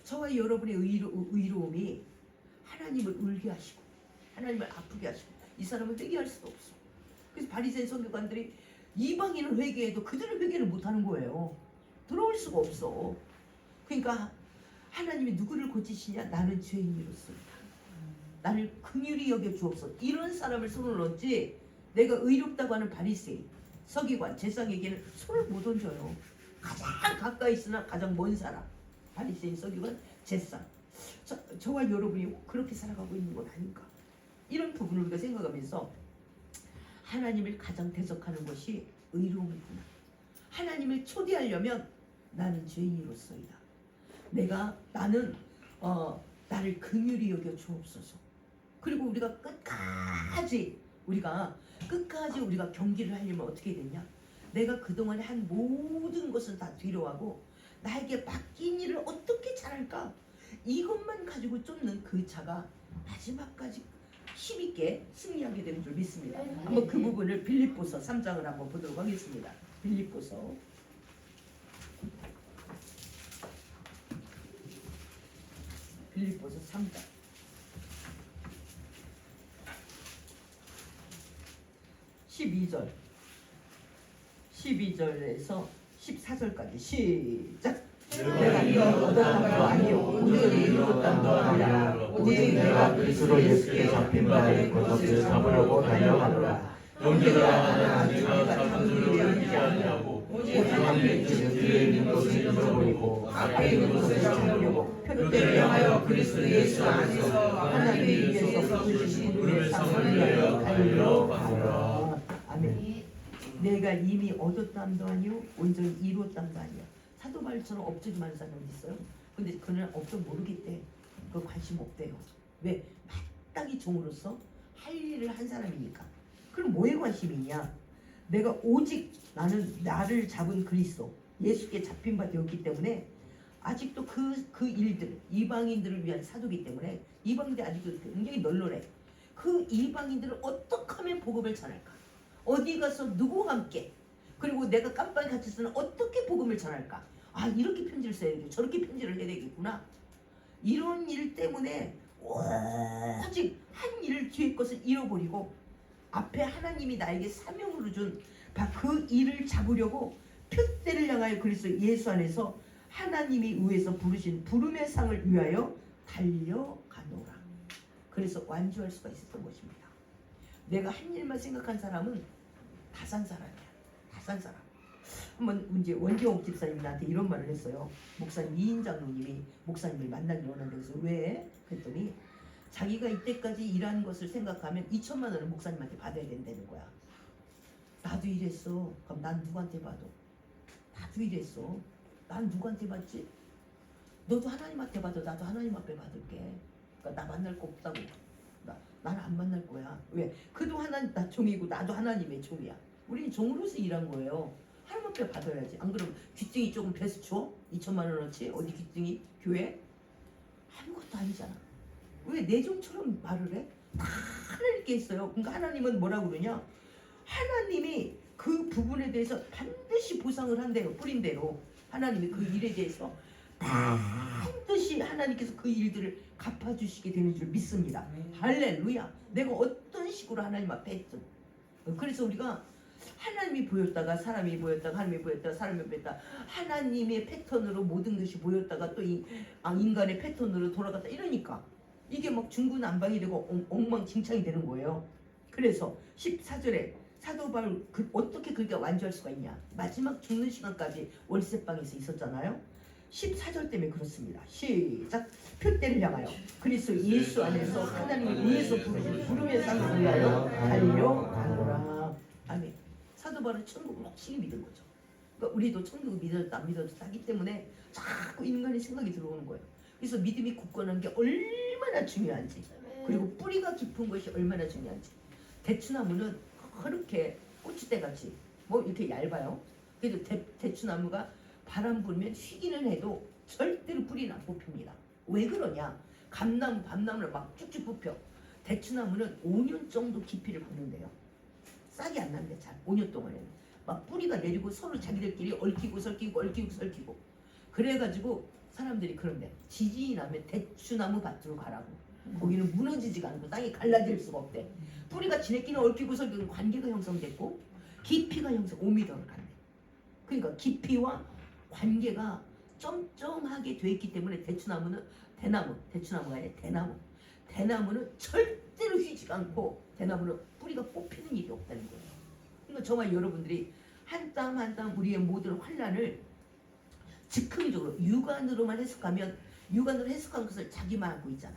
저와 여러분의 의로움이 하나님을 울게 하시고 하나님을 아프게 하시고 이 사람은 회개할 수도 없어. 그래서 바리새인 선교관들이 이방인을 회개해도 그들은 회개를 못하는 거예요. 들어올 수가 없어. 그러니까 하나님이 누구를 고치시냐? 나는 죄인이로소이다. 나를 긍휼히 여겨 주옵소서. 이런 사람을 손을 얹지 내가 의롭다고 하는 바리새인, 서기관, 제사장에게는 손을 못 얹어요. 가장 가까이 있으나 가장 먼 사람. 바리새인, 서기관, 제사장. 저와 여러분이 그렇게 살아가고 있는 건 아닌가? 이런 부분을 우리가 생각하면서 하나님을 가장 대적하는 것이 의로움이구나. 하나님을 초대하려면 나는 죄인으로서이다. 나는 나를 긍휼히 여겨 주옵소서. 그리고 우리가 끝까지 우리가 경기를 하려면 어떻게 되냐? 내가 그동안에 한 모든 것은 다 뒤로하고 나에게 맡긴 일을 어떻게 잘할까? 이것만 가지고 쫓는 그 자가 마지막까지 힘있게 승리하게 되는 줄 믿습니다. 한번 그 부분을 빌립보서 3장을 한번 보도록 하겠습니다. 빌립보서 3장 12절에서 14절까지 시작. 내가 이거 얻었던 거 아니요 온전히 이루었던 거 아니라 오직 내가 그리스도 예수께 잡힌 바에 그것을 잡으려고 달려가노라. 형제들아, 나는 내가 잡은 줄을 알지 아니하고 오직 하나님의 뒤에 있는 것을 잊어버리고 앞에 있는 것을 잡으려고 표대를 향하여 그리스도 예수 안에서 하나님의 위에서 부르신 부름의 상을 위하여 달려가노라. 아멘. 내가 이미 얻었담도 아니요 온전히 이뤘담도 아니야. 사도 바울처럼 업적이 많은 사람이 어디 있어요? 근데 그는 업적 모르겠대. 그 관심 없대요. 왜? 마땅히 종으로서 할 일을 한 사람이니까. 그럼 뭐에 관심이 있냐? 내가 오직 나는 나를 잡은 그리스도 예수께 잡힌 바 되었기 때문에 아직도 그 일들 이방인들을 위한 사도기 때문에 이방인들 아직도 굉장히 널널해. 그 이방인들을 어떻게 하면 복음을 전할까? 어디 가서 누구와 함께 그리고 내가 깜빡이 같이 쓰는 어떻게 복음을 전할까? 아, 이렇게 편지를 써야 되겠고 저렇게 편지를 해야 되겠구나. 이런 일 때문에 오직 한 일을 뒤에 것을 잃어버리고 앞에 하나님이 나에게 사명으로 준 그 일을 잡으려고 표대를 향하여 그리스도 예수 안에서 하나님이 위에서 부르신 부름의 상을 위하여 달려가노라. 그래서 완주할 수가 있었던 것입니다. 내가 한 일만 생각한 사람은 다 산 사람이야. 다 산 사람. 한번 이제 원기옥 집사님이 나한테 이런 말을 했어요. 목사님 이인 장로님이 목사님을 만나기 원한다고 해서 왜? 그랬더니 자기가 이때까지 일한 것을 생각하면 2천만 원을 목사님한테 받아야 된다는 거야. 나도 이랬어. 그럼 난 누구한테 받아? 나도 이랬어. 난 누구한테 받지? 너도 하나님한테 받아. 나도 하나님 앞에 받을게. 그러니까 나 만날 거 없다고. 나는 안 만날 거야. 왜? 그도 나 종이고 나도 하나님의 종이야. 우리는 종으로서 일한 거예요. 하나님 앞에 받아야지. 안 그러면 귀등이 조금 배수 줘? 2천만 원어치? 어디 귀등이? 교회? 아무것도 아니잖아. 왜 내 종처럼 말을 해? 다 하나님께 있어요. 그러니까 하나님은 뭐라고 그러냐? 하나님이 그 부분에 대해서 반드시 보상을 한대요. 뿌린 대로. 하나님이 그 일에 대해서 반드시 하나님께서 그 일들을 갚아주시게 되는 줄 믿습니다. 할렐루야. 내가 어떤 식으로 하나님 앞에 했든. 그래서 우리가 하나님이 보였다가 사람이 보였다가 하나님이 보였다가 사람이 보였다가 하나님의 패턴으로 모든 것이 보였다가 또 인간의 패턴으로 돌아갔다 이러니까 이게 막 중구난방이 되고 엉망진창이 되는 거예요. 그래서 14절에 사도 바울 어떻게 그렇게 완주할 수가 있냐? 마지막 죽는 시간까지 월세방에서 있었잖아요. 14절 때문에 그렇습니다. 시작. 표대를 향하여 그리스도 예수 안에서 하나님을 위해서 부르신 부름의 상을 위하여 달려가노라. 아멘. 사도 바울은 천국을 확실히 믿은 거죠. 그러니까 우리도 천국을 믿었다 안 믿었다 하기 때문에 자꾸 인간의 생각이 들어오는 거예요. 그래서 믿음이 굳건한 게 얼마나 중요한지 그리고 뿌리가 깊은 것이 얼마나 중요한지. 대추나무는 그렇게 고추대같이 뭐 이렇게 얇아요. 그래도 대추나무가 바람 불면 휘기는 해도 절대로 뿌리는 안 뽑힙니다. 왜 그러냐? 감나무, 밤나무를 막 쭉쭉 뽑혀. 대추나무는 5년 정도 깊이를 걷는데요. 싹이 안 나는데 잘 5년 동안에는 막 뿌리가 내리고 서로 자기들끼리 얽히고 설키고 얽히고 설키고 그래가지고 사람들이 그런데 지진이 나면 대추나무 밭으로 가라고. 거기는 무너지지가 않고 땅이 갈라질 수가 없대. 뿌리가 지네끼리 얽히고 설키고 관계가 형성됐고 깊이가 형성 5m를 간대. 그러니까 깊이와 관계가 점점하게 돼 있기 때문에 대추나무가 아니라 대나무는 절대로 휘지가 않고 대나무는 뿌리가 뽑히는 일이 없다는 거예요. 그러니까 정말 여러분들이 한 땀 한 땀 우리의 모든 환란을 즉흥적으로 육안으로만 해석하면 육안으로 해석한 것을 자기만 알고 있잖아.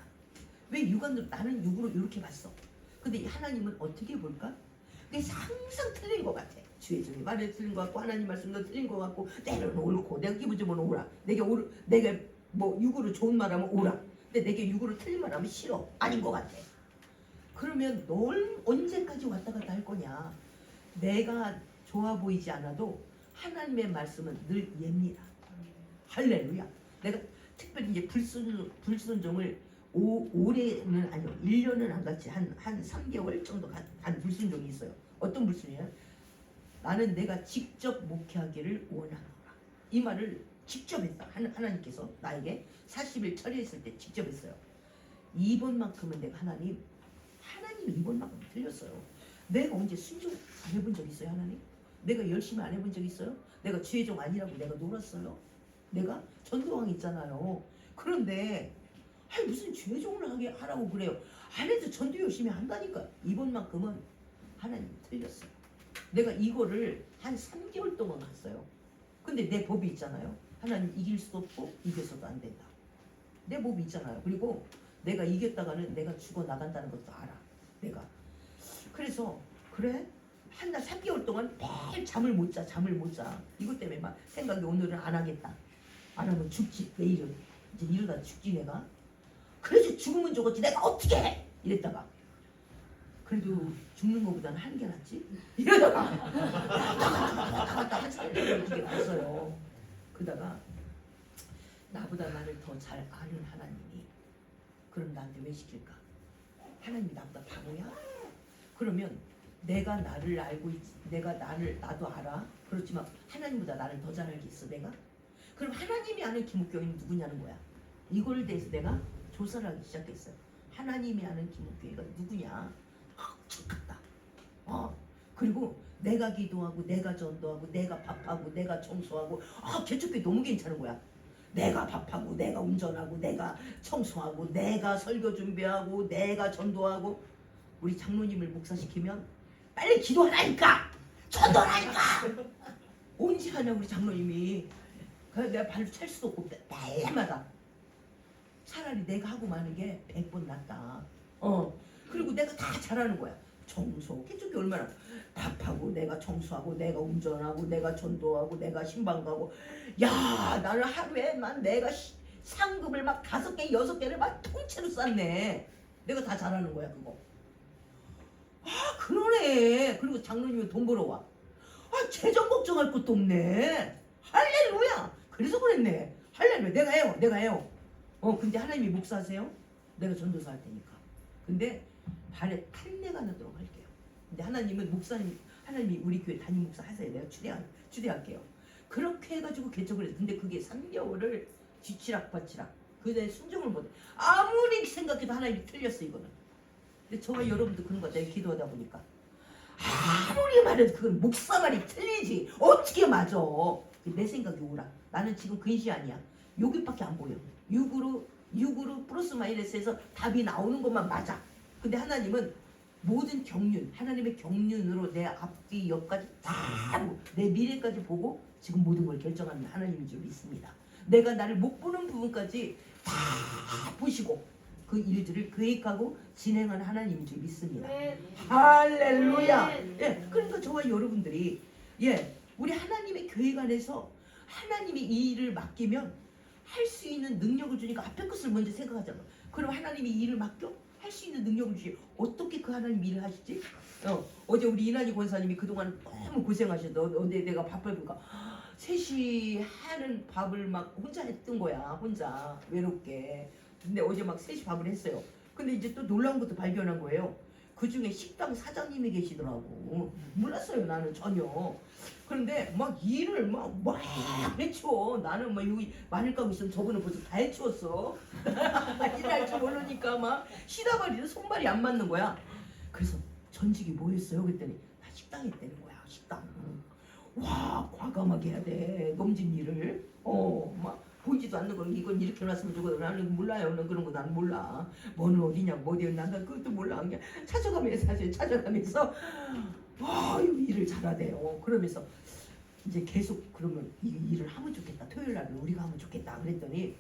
왜 육안으로 나는 육으로 이렇게 봤어. 근데 하나님은 어떻게 볼까? 그게 항상 틀린 것 같아. 주의 종이 말에 틀린 것 같고 하나님 말씀도 틀린 것 같고 때로는 옳고 내가 기분 좋으면 오라. 내가 뭐 육으로 좋은 말하면 오라. 근데 내게 육으로 틀린 말하면 싫어. 아닌 것 같아. 그러면 널 언제까지 왔다 갔다 할 거냐? 내가 좋아 보이지 않아도 하나님의 말씀은 늘 옅니다. 할렐루야. 내가 특별히 이제 불순종을 올해는 아니요 1년은 안 갔지 한 3개월 정도 간 불순종이 있어요. 어떤 불순이에요? 나는 내가 직접 목회하기를 원하노라. 이 말을 직접 했다. 하나님께서 나에게 40일 처리했을 때 직접 했어요. 이번만큼은 내가 하나님 이번만큼 틀렸어요. 내가 언제 순종 안 해본 적 있어요? 하나님? 내가 열심히 안 해본 적 있어요? 내가 죄종 아니라고 내가 놀았어요? 내가 전도왕 있잖아요. 그런데 아니 무슨 죄종을 하게 하라고 그래요. 안 해도 전도 열심히 한다니까. 이번만큼은 하나님 틀렸어요. 내가 이거를 한 3개월 동안 갔어요. 근데 내 법이 있잖아요. 하나님 이길 수도 없고 이겨서도 안 된다. 내 법이 있잖아요. 그리고 내가 이겼다가는 내가 죽어 나간다는 것도 알아. 내가. 그래서 그래? 한 달 3개월 동안 매일 잠을 못 자. 이것 때문에 막 생각이 오늘은 안 하겠다. 안 하면 죽지. 내일은. 이제 이러다 죽지 내가. 그래서 죽으면 죽었지. 내가 어떻게 해? 이랬다가. 그래도 죽는 것보다는 하는 게 낫지? 이러다가 한 3개월 어떻게 갔어요. 그러다가 나보다 나를 더 잘 아는 하나님이 그럼 나한테 왜 시킬까? 하나님이 나보다 바보야? 그러면 내가 나를 알고 있지. 나도 알아. 그렇지만 하나님보다 나를 더 잘 알겠어 내가? 그럼 하나님이 아는 김옥경이는 누구냐는 거야. 이걸 대해서 내가 조사를 하기 시작했어요. 하나님이 아는 김옥경이가 누구냐? 착각다. 그리고 내가 기도하고 내가 전도하고 내가 밥하고 내가 청소하고 개척교회 너무 괜찮은 거야. 내가 밥하고 내가 운전하고 내가 청소하고 내가 설교 준비하고 내가 전도하고. 우리 장로님을 목사시키면 빨리 기도하라니까 전도하라니까 언제 하냐 우리 장로님이. 그래서 내가 발로 찰 수도 없고 매일마다 차라리 내가 하고 마는 게 100번 낫다. 그리고 내가 다 잘하는 거야. 청소 개척교회 얼마나 밥하고 내가 청소하고 내가 운전하고 내가 전도하고 내가 신방 가고. 야 나는 하루에 내가 상급을 막 5개 6개를 막 통째로 쌌네. 내가 다 잘하는 거야 그거. 그러네. 그리고 장로님은 돈 벌어와. 재정 걱정할 것도 없네. 할렐루야. 그래서 그랬네. 할렐루야. 내가 해요. 근데 하나님이 목사하세요? 내가 전도사 할 테니까. 근데 발에 탄내가 나도록 할게요. 근데 하나님은 하나님이 우리 교회 담임 목사 하세요. 내가 추대할게요. 그렇게 해가지고 개척을 했어. 근데 그게 3개월을 쥐치락바치락. 그에 순종을 못해. 아무리 생각해도 하나님이 틀렸어 이거는. 근데 저와 여러분도 그런 거 같아요. 기도하다 보니까 아무리 말해도 그건 목사 말이 틀리지. 어떻게 맞아? 내 생각이 오라. 나는 지금 근시 아니야. 여기밖에 안 보여. 6으로 플러스 마이너스해서 답이 나오는 것만 맞아. 근데 하나님은 모든 경륜, 하나님의 경륜으로 내 앞뒤 옆까지 다 내 미래까지 보고 지금 모든 걸 결정하는 하나님인 줄 믿습니다. 내가 나를 못 보는 부분까지 다 보시고 그 일들을 계획하고 진행하는 하나님인 줄 믿습니다. 할렐루야. 그러니까 저와 여러분들이 우리 하나님의 계획 안에서 하나님이 이 일을 맡기면 할 수 있는 능력을 주니까 앞에 것을 먼저 생각하잖아. 그럼 하나님이 이 일을 맡겨? 할 수 있는 능력을 주지. 어떻게 그 하나님 일을 하시지? 어제 우리 이난희 권사님이 그동안 너무 고생하셨어. 어제 내가 밥을 보니까 3시 하는 밥을 막 혼자 했던 거야. 혼자 외롭게. 근데 어제 막 3시 밥을 했어요. 근데 이제 또 놀라운 것도 발견한 거예요. 그 중에 식당 사장님이 계시더라고. 몰랐어요 나는 전혀. 그런데 막 일을 막 해치워. 나는 막 여기 마늘 까고 있으면 저분은 벌써 다 해치웠어. 일할 줄 모르니까 막 시다발이도 손발이 안 맞는 거야. 그래서 전직이 뭐 했어요? 그랬더니 나 식당 했다는 거야. 식당. 와 과감하게 해야 돼. 넘진 일을. 막 보이지도 않는 걸 이건 이렇게 놨으면 좋거든. 나는 몰라요. 난 그런 거 난 몰라. 뭐는 어디냐고 어디 난 그것도 몰라. 그냥 찾아가면서 와 일을 잘하대요. 그러면서 이제 계속 그러면 이 일을 하면 좋겠다. 토요일 날은 우리가 하면 좋겠다. 그랬더니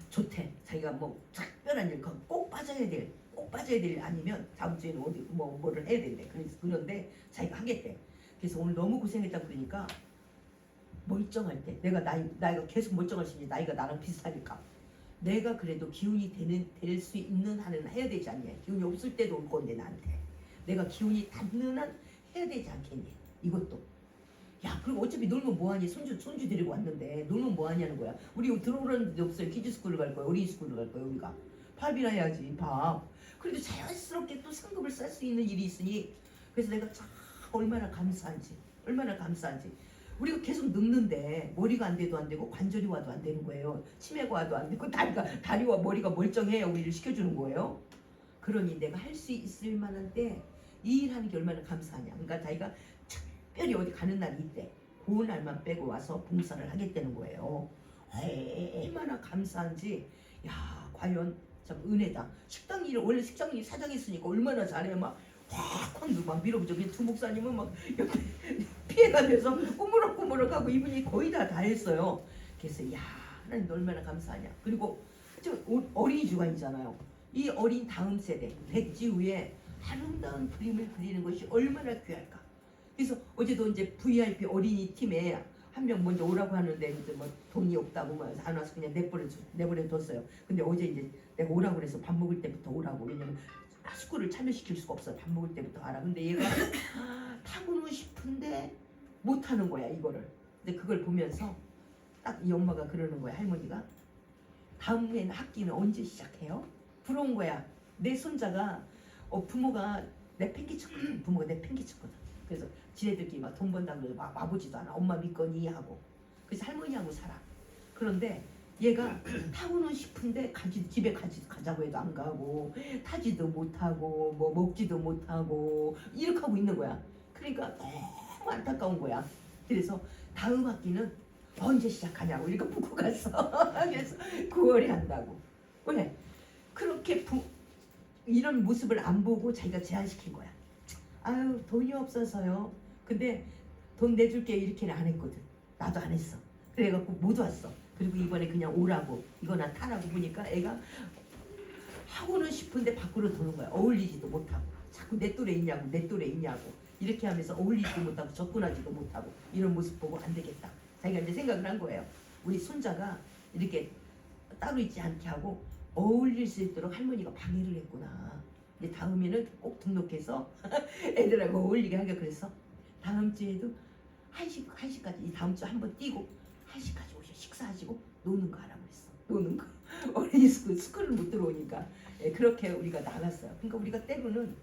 좋대. 자기가 뭐 특별한 일 꼭 빠져야 될 일 아니면 다음 주에는 어디 뭐를 해야 된대. 그런데 자기가 하겠대. 그래서 오늘 너무 고생했다 그러니까 멀쩡할 때 내가 나이가 계속 멀쩡할 수 있는 나이가 나랑 비슷하니까 내가 그래도 기운이 될 수 있는 한은 해야 되지 않냐. 기운이 없을 때도 올 건데 나한테 내가 기운이 닿는 한 해야 되지 않겠니. 이것도 야 그리고 어차피 놀면 뭐하니. 손주 데리고 왔는데 놀면 뭐하냐는 거야. 우리 들어오라는 데 없어요. 키즈스쿨을 갈 거야. 어린이스쿨을 갈 거야. 우리가 밥이나 해야지 밥. 그래도 자연스럽게 또 상급을 쌓을 수 있는 일이 있으니 그래서 내가 참 얼마나 감사한지 우리가 계속 늙는데 머리가 안 돼도 안 되고 관절이 와도 안 되는 거예요. 치매가 와도 안 되고 다리와 머리가 멀쩡해야 우리를 시켜주는 거예요. 그러니 내가 할 수 있을 만한 때 이 일하는 게 얼마나 감사하냐. 그러니까 자기가 특별히 어디 가는 날이 있대. 그 날만 빼고 와서 봉사를 하겠다는 거예요. 얼마나 감사한지. 야 과연 참 은혜다. 식당 일 원래 식당 일 사장 있으니까 얼마나 잘해. 막 확확 막 밀어붙여. 두 목사님은 막 옆에 피해가면서 꾸무럭꾸무럭하고 이분이 거의 다 했어요. 그래서 야 하나님 얼마나 감사하냐. 그리고 어린이 주간이잖아요. 이 어린 다음 세대 백지우에 아름다운 그림을 그리는 것이 얼마나 귀할까. 그래서 어제도 이제 VIP 어린이 팀에 한 명 먼저 오라고 하는데 이제 뭐 돈이 없다고 뭐 안 와서 그냥 내버려 뒀어요. 근데 어제 이제 내가 오라고 그래서 밥 먹을 때부터 오라고. 왜냐면 스쿨을 참여시킬 수가 없어. 밥 먹을 때부터 가라. 근데 얘가 타고는 싶은데 못 하는 거야 이거를. 근데 그걸 보면서 딱 이 엄마가 그러는 거야. 할머니가 다음엔 학기는 언제 시작해요? 부러운 거야. 내 손자가 부모가 내 팽개쳤거든. 부모가 내 팽개쳤거든. 그래서 지네들끼리 막 돈 번다고 해서 막 와보지도 않아. 엄마 믿거니 하고. 그래서 할머니하고 살아. 그런데 얘가 타고는 싶은데 집에 가자고 해도 안 가고 타지도 못하고 뭐 먹지도 못하고 이렇게 하고 있는 거야. 그러니까 너무 안타까운 거야. 그래서 다음 학기는 언제 시작하냐고 이렇게 묻고 갔어. 그래서 9월에 한다고. 왜? 그렇게 이런 모습을 안 보고 자기가 제한시킨 거야. 아유 돈이 없어서요. 근데 돈 내줄게 이렇게는 안 했거든. 나도 안 했어. 그래갖고 못 왔어. 그리고 이번에 그냥 오라고 이거나 타라고 보니까 애가 하고는 싶은데 밖으로 도는 거야. 어울리지도 못하고 자꾸 내 또래 있냐고 이렇게 하면서 어울리지도 못하고 접근하지도 못하고 이런 모습 보고 안 되겠다. 자기가 이제 생각을 한 거예요. 우리 손자가 이렇게 따로 있지 않게 하고 어울릴 수 있도록 할머니가 방해를 했구나. 이제 다음에는 꼭 등록해서 애들하고 어울리게 하게. 그래서 다음 주에도 1시까지 이 다음 주 한번 뛰고 1시까지 오셔. 식사하시고 노는 거 하라고 했어. 노는 거. 어린이 스쿨을 못 들어오니까. 그렇게 우리가 나갔어요. 그러니까 우리가 때로는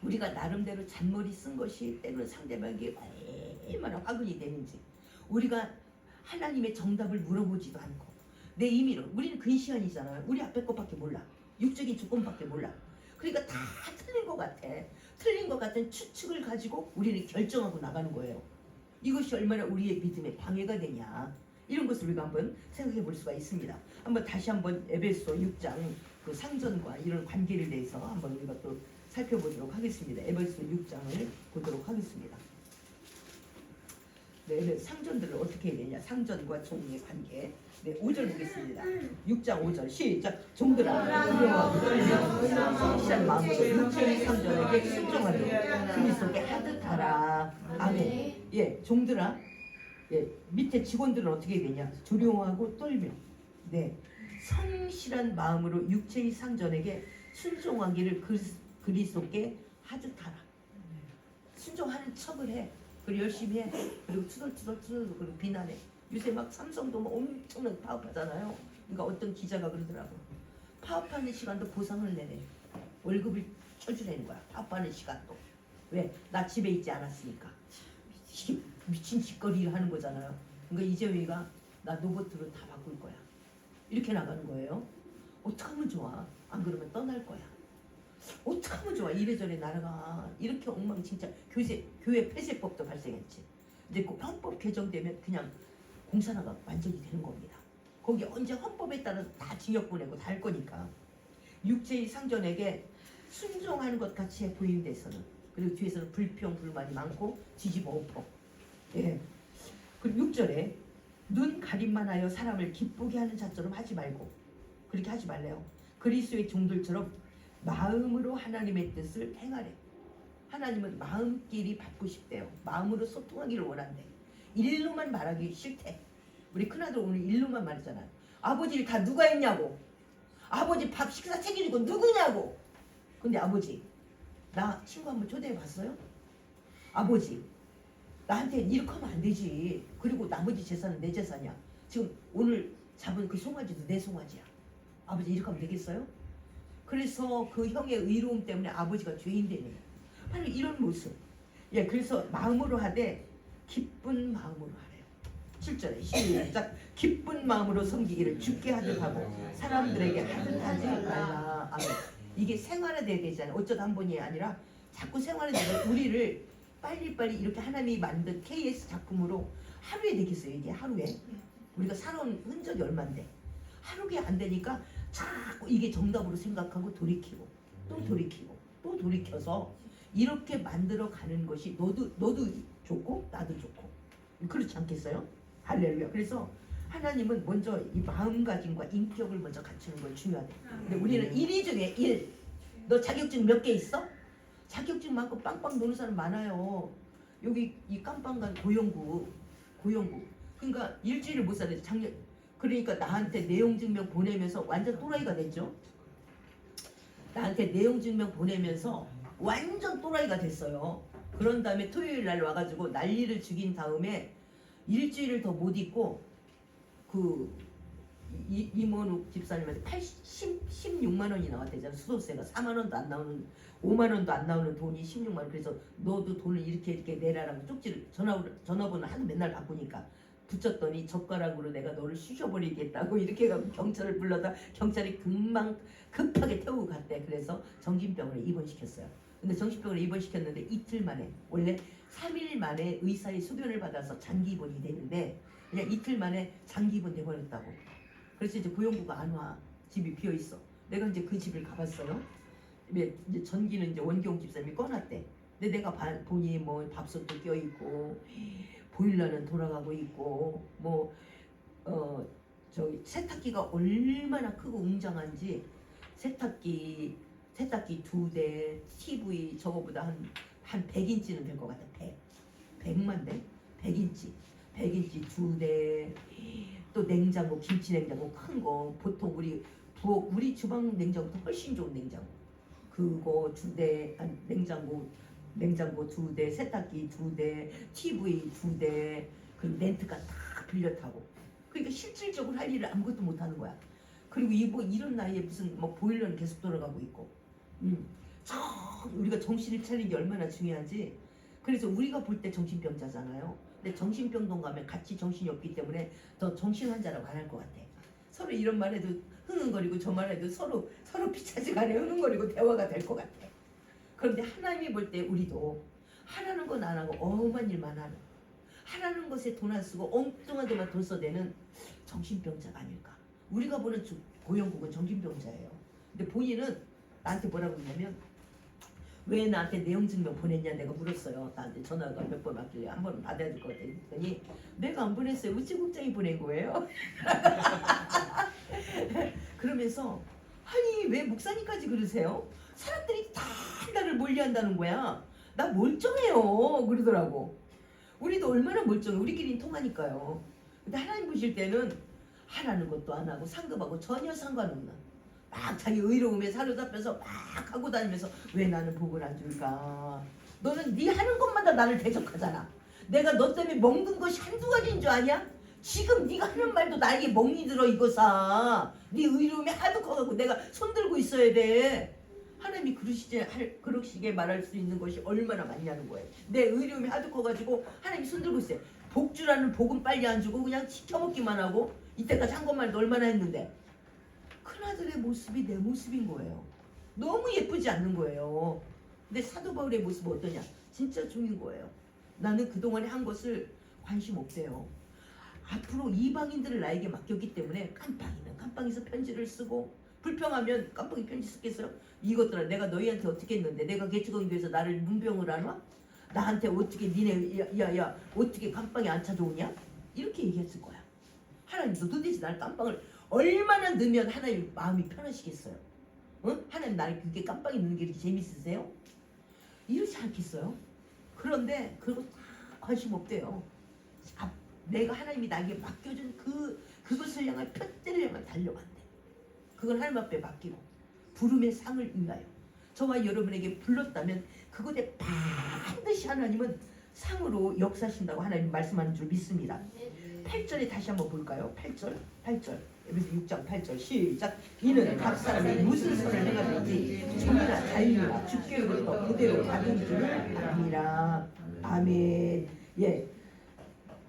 우리가 나름대로 잔머리 쓴 것이 때로는 상대방에게 얼마나 화근이 되는지 우리가 하나님의 정답을 물어보지도 않고 내 임의로 우리는 근시안이잖아요. 우리 앞에 것밖에 몰라. 육적인 조건밖에 몰라. 그러니까 다 틀린 것 같아. 틀린 것 같은 추측을 가지고 우리는 결정하고 나가는 거예요. 이것이 얼마나 우리의 믿음에 방해가 되냐. 이런 것을 우리가 한번 생각해 볼 수가 있습니다. 다시 한번 에베소 6장 그 상전과 이런 관계를 대해서 한번 우리가 또 살펴보도록 하겠습니다. 에베소 6장을 보도록 하겠습니다. 네, 상전들을 어떻게 해야 되냐. 상전과 종의 관계. 네, 5절 보겠습니다. 6장 5절 시작. 종들아 두려워하고 떨며 성실한 마음으로 육체의 상전에게 순종하며 그리스도께 하듯하라. 아멘. 예, 종들아. 예, 밑에 직원들은 어떻게 해야 되냐. 두려워하고 떨며 네, 성실한 마음으로 육체의 상전에게 순종하기를 그리스도께 하듯하라. 순종하는 척을 해. 그리고 열심히 해. 그리고 투덜투덜 그리고 비난해. 요새 막 삼성도 뭐 엄청나게 파업하잖아요. 그러니까 어떤 기자가 그러더라고. 파업하는 시간도 보상을 내래. 월급을 쳐주라는 거야. 파업하는 시간도. 왜? 나 집에 있지 않았으니까. 미친 짓거리를 하는 거잖아요. 그러니까 이재용이가 나 로봇으로 다 바꿀 거야. 이렇게 나가는 거예요. 어떻게 하면 좋아? 안 그러면 떠날 거야. 어떻게 하면 좋아? 이래저래 나라가 이렇게 엉망진창. 교회 폐쇄법도 발생했지. 근데 그 헌법 개정되면 그냥 공산화가 완전히 되는 겁니다. 거기 언제 헌법에 따라 다 징역 보내고 다 할 거니까. 육체의 상전에게 순종하는 것 같이 보이는 데서는, 그리고 뒤에서는 불평 불만이 많고 뒤집어 엎어. 예. 그리고 6절에 눈 가림만 하여 사람을 기쁘게 하는 자처럼 하지 말고, 그렇게 하지 말래요. 그리스도의 종들처럼 마음으로 하나님의 뜻을 행하래. 하나님은 마음끼리 받고 싶대요. 마음으로 소통하기를 원한대. 일로만 말하기 싫대. 우리 큰아들 오늘 일로만 말했잖아요. 아버지를 다 누가 했냐고. 아버지 밥 식사 책임지고 누구냐고. 근데 아버지, 나 친구 한번 초대해 봤어요? 아버지, 나한테 이렇게 하면 안 되지. 그리고 나머지 재산은 내 재산이야. 지금 오늘 잡은 그 송아지도 내 송아지야. 아버지 이렇게 하면 되겠어요? 그래서 그 형의 의로움 때문에 아버지가 죄인 되네. 바로 이런 모습. 예, 그래서 마음으로 하되 기쁜 마음으로 하래요. 7절에 시작. 기쁜 마음으로 섬기기를 주께 하듯 하고 사람들에게 하듯 하지 말라. 아멘. 이게 생활화돼야 되잖아요. 어쩌다 한 번이 아니라 자꾸 생활화되면 우리를 빨리빨리 이렇게 하나님이 만든 KS 작품으로 하루에 되겠어요. 이게 하루에 우리가 살아온 흔적이 얼만데 하루에 안 되니까 자꾸 이게 정답으로 생각하고 돌이키고 또 돌이키고 또 돌이켜서 이렇게 만들어 가는 것이 너도 좋고 나도 좋고 그렇지 않겠어요? 할렐루야. 그래서 하나님은 먼저 이 마음가짐과 인격을 먼저 갖추는 걸 중요하대. 근데 우리는 일 중에 일. 너 자격증 몇 개 있어? 자격증 많고 빵빵 노는 사람 많아요. 여기 이 깜빵간 고용구. 그러니까 일주일을 못 살아요. 작년. 그러니까 나한테 내용 증명 보내면서 완전 또라이가 됐죠. 나한테 내용 증명 보내면서 완전 또라이가 됐어요. 그런 다음에 토요일 날 와가지고 난리를 죽인 다음에 일주일을 더 못 있고 그 이모욱 집사님한테 16만 원이 나왔대잖아. 수도세가 4만 원도 안 나오는 5만 원도 안 나오는 돈이 16만 원. 그래서 너도 돈을 이렇게 내라라고 쪽지를 전화번호 하도 맨날 바꾸니까 붙였더니 젓가락으로 내가 너를 쑤셔버리겠다고 이렇게 해서 경찰을 불러다 경찰이 금방 급하게 태우고 갔대. 그래서 정신병원에 입원시켰어요. 근데 정신병원에 입원시켰는데 이틀 만에 원래 3일 만에 의사의 소견을 받아서 장기 입원이 되는데 그냥 이틀 만에 장기 입원 돼버렸다고. 그래서 이제 고용부가 안 와. 집이 비어 있어. 내가 이제 그 집을 가봤어요. 이제 전기는 이제 원경 집사님이 꺼놨대. 근데 내가 보니 뭐 밥솥도 껴 있고 보일러는 돌아가고 있고 뭐 저기 세탁기가 얼마나 크고 웅장한지 세탁기 2대, TV 저거보다 한 100인치는 될 것 같아. 100만 대? 100인치 2대, 또 냉장고, 김치 냉장고 큰 거 보통 우리 주방 냉장고보다 훨씬 좋은 냉장고 그거 2대, 냉장고 2대, 세탁기 2대, TV 2대, 그리고 렌트카 다 빌려 타고. 그러니까 실질적으로 할 일을 아무것도 못 하는 거야. 그리고 이런 나이에 무슨 뭐 보일러는 계속 돌아가고 있고. 우리가 정신을 차리는 게 얼마나 중요하지. 그래서 우리가 볼 때 정신병자잖아요. 근데 정신병동 가면 같이 정신이 없기 때문에 더 정신 환자라고 안 할 것 같아. 서로 이런 말 해도 흥흥거리고 저 말 해도 서로 피차지 간에 흥흥거리고 대화가 될 것 같아. 그런데 하나님이 볼 때 우리도 하라는 건 안 하고 엄한 일만 하는, 하라는 것에 돈 안 쓰고 엉뚱한 데만 돈 써대는 정신병자가 아닐까. 우리가 보는 고영국은 정신병자예요. 근데 본인은 나한테 뭐라고 했냐면 왜 나한테 내용 증명 보냈냐 내가 물었어요. 나한테 전화가 몇 번 왔길래 한 번 받아야 될 것 같아. 그랬더니 내가 안 보냈어요. 우체국장이 보낸 거예요. 그러면서 아니 왜 목사님까지 그러세요? 사람들이 다 나를 멀리한다는 거야. 나 멀쩡해요 그러더라고. 우리도 얼마나 멀쩡해. 우리끼리는 통하니까요. 근데 하나님 보실 때는 하라는 것도 안 하고 상급하고 전혀 상관없는 막 자기 의로움에 사로잡혀서 막 하고 다니면서 왜 나는 복을 안 줄까? 너는 네 하는 것마다 나를 대적하잖아. 내가 너 때문에 먹는 것이 한두 가지인 줄 아냐? 지금 네가 하는 말도 나에게 멍이 들어 이거 사. 네 의로움이 하도 커가지고 내가 손들고 있어야 돼. 하나님이 그러시게 말할 수 있는 것이 얼마나 많냐는 거예요. 내 의로움이 하도 커가지고 하나님이 손들고 있어요. 복주라는 복은 빨리 안 주고 그냥 시켜먹기만 하고 이때까지 한 것만 해도 얼마나 했는데 큰아들의 모습이 내 모습인 거예요. 너무 예쁘지 않는 거예요. 근데 사도 바울의 모습은 어떠냐? 진짜 중인 거예요. 나는 그동안에 한 것을 관심 없대요. 앞으로 이방인들을 나에게 맡겼기 때문에 깜빵이는 깜빵에서 편지를 쓰고 불평하면 깜빵이 편지 쓰겠어요? 이것들아 내가 너희한테 어떻게 했는데 내가 개축원교에서 나를 문병을 안 와? 나한테 어떻게 니네 야 어떻게 깜빵에 안 찾아오냐? 이렇게 얘기했을 거야. 하나님 너 도대체 나를 깜빵을 얼마나 넣으면 하나님 마음이 편하시겠어요? 응? 하나님 나를 그게 깜빵에 넣는 게 이렇게 재밌으세요? 이러지 않겠어요? 그런데 그거 다 관심 없대요. 내가 하나님이 나에게 맡겨준 그것을 향한 표대를 향해 달려간대. 그걸 하나님 앞에 맡기고 부름의 상을 인하여 저와 여러분에게 불렀다면 그것에 반드시 하나님은 상으로 역사하신다고 하나님 말씀하는 줄 믿습니다. 8절에 다시 한번 볼까요? 8절 에베소 6장 8절 시작. 이는 각 사람이 무슨 선을 행하든지 종이나 자유나 주께로부터 그대로 받은 줄을 압니다. 아멘. 예,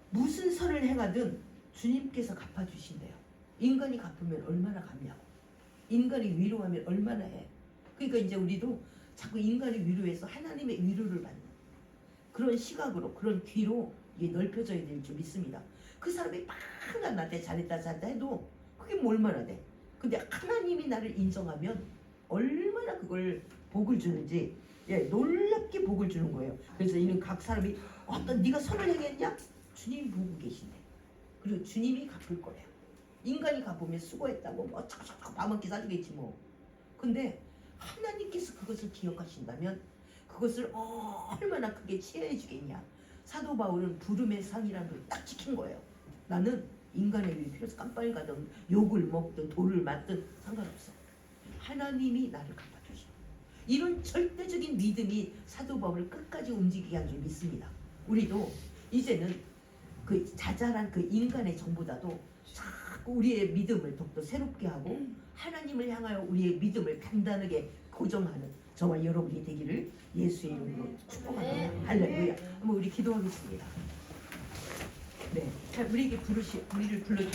무슨 선을 행하든 주님께서 갚아주신대요. 인간이 갚으면 얼마나 갚냐고. 인간이 위로하면 얼마나 해. 그러니까 이제 우리도 자꾸 인간의 위로에서 하나님의 위로를 받는 그런 시각으로 그런 귀로 이게 넓혀져야 될 줄 믿습니다. 그 사람이 막 나한테 잘했다 해도 그게 뭐 얼마나 돼. 근데 하나님이 나를 인정하면 얼마나 그걸 복을 주는지 놀랍게 복을 주는 거예요. 그래서 이는 각 사람이 어떤 네가 선을 행했냐? 주님이 보고 계시네. 그리고 주님이 갚을 거예요. 인간이 갚으면 수고했다고 뭐 어쩌고저쩌고 밥 한 끼 사주겠지 뭐. 근데 하나님께서 그것을 기억하신다면 그것을 얼마나 크게 치하해 주겠냐. 사도 바울은 부름의 상이라는 걸 딱 지킨 거예요. 나는 인간의 위에 필요해서 깜빡이 가든 욕을 먹든 돌을 맞든 상관없어. 하나님이 나를 갚아주셔. 이런 절대적인 믿음이 사도 바울을 끝까지 움직이게 한 줄 믿습니다. 우리도 이제는 그 자잘한 그 인간의 정보다도 자꾸 우리의 믿음을 더욱더 새롭게 하고 하나님을 향하여 우리의 믿음을 단단하게 고정하는 저와 여러분이 되기를 예수의 이름으로 축복합니다. 할렐루야. 한번 우리 기도하겠습니다. 네, 우리에게 우리를 불러주신